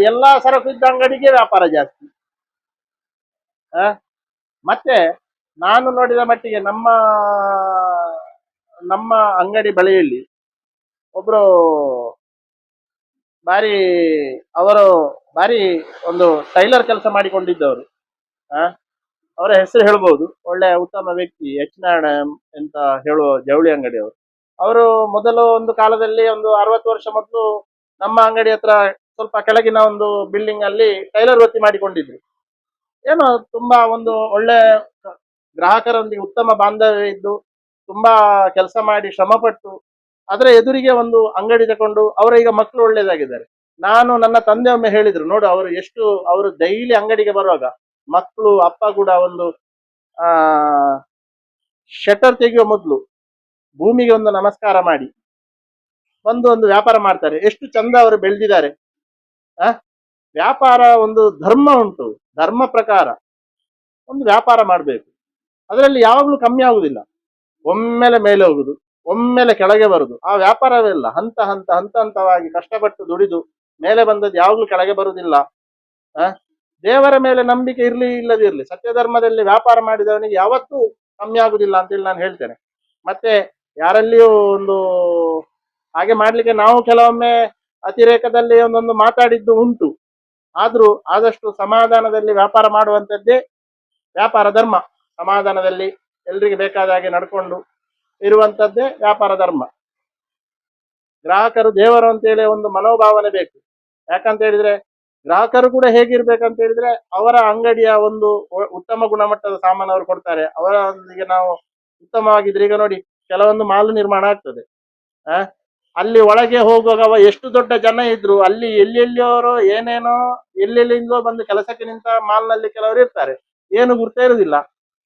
ಎಲ್ಲಾ ಸರಕು ಇದ್ದ ಅಂಗಡಿಗೆ ವ್ಯಾಪಾರ ಜಾಸ್ತಿ. ಆ? ಮತ್ತೆ ನಾನು ನೋಡಿದ ಮಟ್ಟಿಗೆ ನಮ್ಮ ನಮ್ಮ ಅಂಗಡಿ ಬಳಿಯಲ್ಲಿ ಒಬ್ರು ಬಾರಿ ಅವರು ಬಾರಿ ಒಂದು ಟೈಲರ್ ಕೆಲಸ ಮಾಡಿಕೊಂಡಿದ್ದವರು. ಆ ಅವರ ಹೆಸರು ಹೇಳ್ಬೋದು, ಒಳ್ಳೆ ಉತ್ತಮ ವ್ಯಕ್ತಿ, ಎಚ್ ನಾರಾಯಣ ಅಂತ ಹೇಳುವ ಜವಳಿ ಅಂಗಡಿಯವರು. ಅವರು ಮೊದಲು ಒಂದು ಕಾಲದಲ್ಲಿ ಒಂದು 60 ವರ್ಷ ಮೊದಲು ನಮ್ಮ ಅಂಗಡಿ ಹತ್ರ ಸ್ವಲ್ಪ ಕೆಳಗಿನ ಒಂದು ಬಿಲ್ಡಿಂಗ್ ಅಲ್ಲಿ ಟೈಲರ್ ವೃತ್ತಿ ಮಾಡಿಕೊಂಡಿದ್ರು. ಏನೋ ತುಂಬಾ ಒಂದು ಒಳ್ಳೆ ಗ್ರಾಹಕರೊಂದಿಗೆ ಉತ್ತಮ ಬಾಂಧವ್ಯ ಇದ್ದು ತುಂಬಾ ಕೆಲಸ ಮಾಡಿ ಶ್ರಮಪಟ್ಟು ಅದರ ಎದುರಿಗೆ ಒಂದು ಅಂಗಡಿ ತಕೊಂಡು ಅವರ ಈಗ ಮಕ್ಕಳು ಒಳ್ಳೇದಾಗಿದ್ದಾರೆ. ನಾನು ನನ್ನ ತಂದೆ ಒಮ್ಮೆ ಹೇಳಿದ್ರು, ನೋಡು ಅವರು ಡೈಲಿ ಅಂಗಡಿಗೆ ಬರುವಾಗ ಮಕ್ಕಳು ಅಪ್ಪ ಕೂಡ ಒಂದು ಆ ಶಟರ್ ತೆಗೆಯುವ ಮೊದಲು ಭೂಮಿಗೆ ಒಂದು ನಮಸ್ಕಾರ ಮಾಡಿ ಒಂದು ವ್ಯಾಪಾರ ಮಾಡ್ತಾರೆ. ಎಷ್ಟು ಚಂದ ಅವರು ಬೆಳೆದಿದ್ದಾರೆ. ವ್ಯಾಪಾರ ಒಂದು ಧರ್ಮ ಉಂಟು, ಧರ್ಮ ಪ್ರಕಾರ ಒಂದು ವ್ಯಾಪಾರ ಮಾಡಬೇಕು. ಅದರಲ್ಲಿ ಯಾವಾಗಲೂ ಕಮ್ಮಿ ಆಗುದಿಲ್ಲ. ಒಮ್ಮೆಲೆ ಮೇಲೆ ಹೋಗುದು, ಒಮ್ಮೆಲೆ ಕೆಳಗೆ ಬರುದು. ಆ ವ್ಯಾಪಾರವೆಲ್ಲ ಹಂತ ಹಂತವಾಗಿ ಕಷ್ಟಪಟ್ಟು ದುಡಿದು ಮೇಲೆ ಬಂದದ್ದು ಯಾವಾಗ್ಲೂ ಕೆಳಗೆ ಬರುವುದಿಲ್ಲ. ದೇವರ ಮೇಲೆ ನಂಬಿಕೆ ಇರ್ಲಿ ಇಲ್ಲದಿರ್ಲಿ, ಸತ್ಯ ಧರ್ಮದಲ್ಲಿ ವ್ಯಾಪಾರ ಮಾಡಿದವನಿಗೆ ಯಾವತ್ತೂ ಕಮ್ಮಿ ಆಗುದಿಲ್ಲ ಅಂತೇಳಿ ನಾನು ಹೇಳ್ತೇನೆ. ಮತ್ತೆ ಯಾರಲ್ಲಿಯೂ ಒಂದು ಹಾಗೆ ಮಾಡ್ಲಿಕ್ಕೆ ನಾವು ಕೆಲವೊಮ್ಮೆ ಅತಿರೇಕದಲ್ಲಿ ಒಂದೊಂದು ಮಾತಾಡಿದ್ದು ಉಂಟು. ಆದ್ರೂ ಆದಷ್ಟು ಸಮಾಧಾನದಲ್ಲಿ ವ್ಯಾಪಾರ ಮಾಡುವಂಥದ್ದೇ ವ್ಯಾಪಾರ ಧರ್ಮ. ಸಮಾಧಾನದಲ್ಲಿ ಎಲ್ರಿಗೆ ಬೇಕಾದ ಹಾಗೆ ನಡ್ಕೊಂಡು ಇರುವಂತದ್ದೇ ವ್ಯಾಪಾರ ಧರ್ಮ. ಗ್ರಾಹಕರು ದೇವರು ಅಂತೇಳಿ ಒಂದು ಮನೋಭಾವನೆ ಬೇಕು. ಯಾಕಂತ ಹೇಳಿದ್ರೆ ಗ್ರಾಹಕರು ಕೂಡ ಹೇಗಿರ್ಬೇಕಂತ ಹೇಳಿದ್ರೆ ಅವರ ಅಂಗಡಿಯ ಒಂದು ಉತ್ತಮ ಗುಣಮಟ್ಟದ ಸಾಮಾನು ಅವರು ಕೊಡ್ತಾರೆ. ಅವರೊಂದಿಗೆ ನಾವು ಉತ್ತಮವಾಗಿದ್ರೆ, ಈಗ ನೋಡಿ ಕೆಲವೊಂದು ಮಾಲು ನಿರ್ಮಾಣ ಆಗ್ತದೆ, ಅಲ್ಲಿ ಒಳಗೆ ಹೋಗುವಾಗ ಎಷ್ಟು ದೊಡ್ಡ ಜನ ಇದ್ರು ಅಲ್ಲಿ ಎಲ್ಲೆಲ್ಲಿಯವರೋ ಏನೇನೋ ಎಲ್ಲೆಲ್ಲಿಂದೋ ಬಂದು ಕೆಲಸಕ್ಕೆ ನಿಂತ ಮಾಲ್ನಲ್ಲಿ ಕೆಲವರು ಇರ್ತಾರೆ, ಏನು ಗುರ್ತ ಇರುವುದಿಲ್ಲ.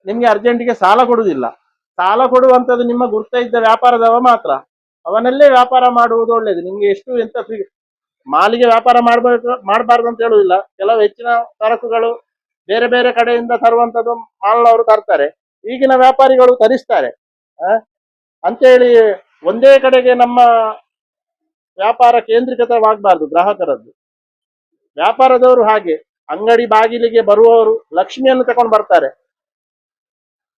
ನಿಮ್ಗೆ ಅರ್ಜೆಂಟಿಗೆ ಸಾಲ ಕೊಡುವುದಿಲ್ಲ. ಸಾಲ ಕೊಡುವಂತದ್ದು ನಿಮ್ಮ ಗುರ್ತ ಇದ್ದ ವ್ಯಾಪಾರದವ ಮಾತ್ರ. ಅವನಲ್ಲೇ ವ್ಯಾಪಾರ ಮಾಡುವುದು ಒಳ್ಳೇದು. ನಿಮ್ಗೆ ಎಷ್ಟು ಎಂತ ಫ್ರೀ ಮಾಲಿಗೆ ವ್ಯಾಪಾರ ಮಾಡಬಾರ್ದು ಅಂತ ಹೇಳುವುದಿಲ್ಲ. ಕೆಲವು ಹೆಚ್ಚಿನ ಸರಕುಗಳು ಬೇರೆ ಬೇರೆ ಕಡೆಯಿಂದ ತರುವಂತದ್ದು ಮಾಲ್ನವರು ತರ್ತಾರೆ, ಈಗಿನ ವ್ಯಾಪಾರಿಗಳು ತರಿಸ್ತಾರೆ. ಅಂತೇಳಿ ಒಂದೇ ಕಡೆಗೆ ನಮ್ಮ ವ್ಯಾಪಾರ ಕೇಂದ್ರೀಕೃತವಾಗಬಾರ್ದು. ಗ್ರಾಹಕರದ್ದು ವ್ಯಾಪಾರದವರು ಹಾಗೆ ಅಂಗಡಿ ಬಾಗಿಲಿಗೆ ಬರುವವರು ಲಕ್ಷ್ಮಿಯನ್ನು ತಕೊಂಡು ಬರ್ತಾರೆ.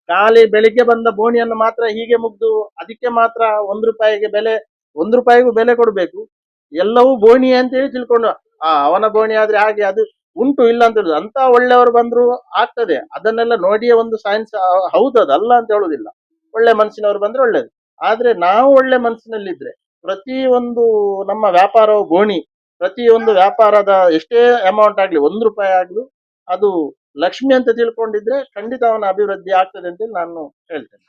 ಖಾಲಿ ಬೆಳಿಗ್ಗೆ ಬಂದ ಬೋಣಿಯನ್ನು ಮಾತ್ರ ಹೀಗೆ ಮುಗ್ದು ಅದಕ್ಕೆ ಮಾತ್ರ ₹1 ಬೆಲೆ ಕೊಡ್ಬೇಕು. ಎಲ್ಲವೂ ಬೋಣಿ ಅಂತೇಳಿ ತಿಳ್ಕೊಂಡು ಅವನ ಬೋಣಿ ಆದ್ರೆ ಹಾಗೆ ಅದು ಉಂಟು, ಇಲ್ಲ ಅಂತ ಹೇಳುದು. ಅಂತ ಒಳ್ಳೆಯವರು ಬಂದ್ರು ಆಗ್ತದೆ. ಅದನ್ನೆಲ್ಲ ನೋಡಿಯೇ ಒಂದು ಸೈನ್ಸ್ ಹೌದು, ಅದಲ್ಲ ಅಂತ ಹೇಳುದಿಲ್ಲ. ಒಳ್ಳೆ ಮನಸ್ಸಿನವರು ಬಂದ್ರೆ ಒಳ್ಳೇದು. ಆದ್ರೆ ನಾವು ಒಳ್ಳೆ ಮನಸ್ಸಿನಲ್ಲಿದ್ರೆ ಪ್ರತಿಯೊಂದು ನಮ್ಮ ವ್ಯಾಪಾರವು ಗೋಣಿ, ಪ್ರತಿಯೊಂದು ವ್ಯಾಪಾರದ ಎಷ್ಟೇ ಅಮೌಂಟ್ ಆಗ್ಲಿ, ₹1 ಆಗ್ಲಿ, ಅದು ಲಕ್ಷ್ಮಿ ಅಂತ ತಿಳ್ಕೊಂಡಿದ್ರೆ ಖಂಡಿತ ಅವನ ಅಭಿವೃದ್ಧಿ ಆಗ್ತದೆ ಅಂತ ನಾನು ಹೇಳ್ತೇನೆ.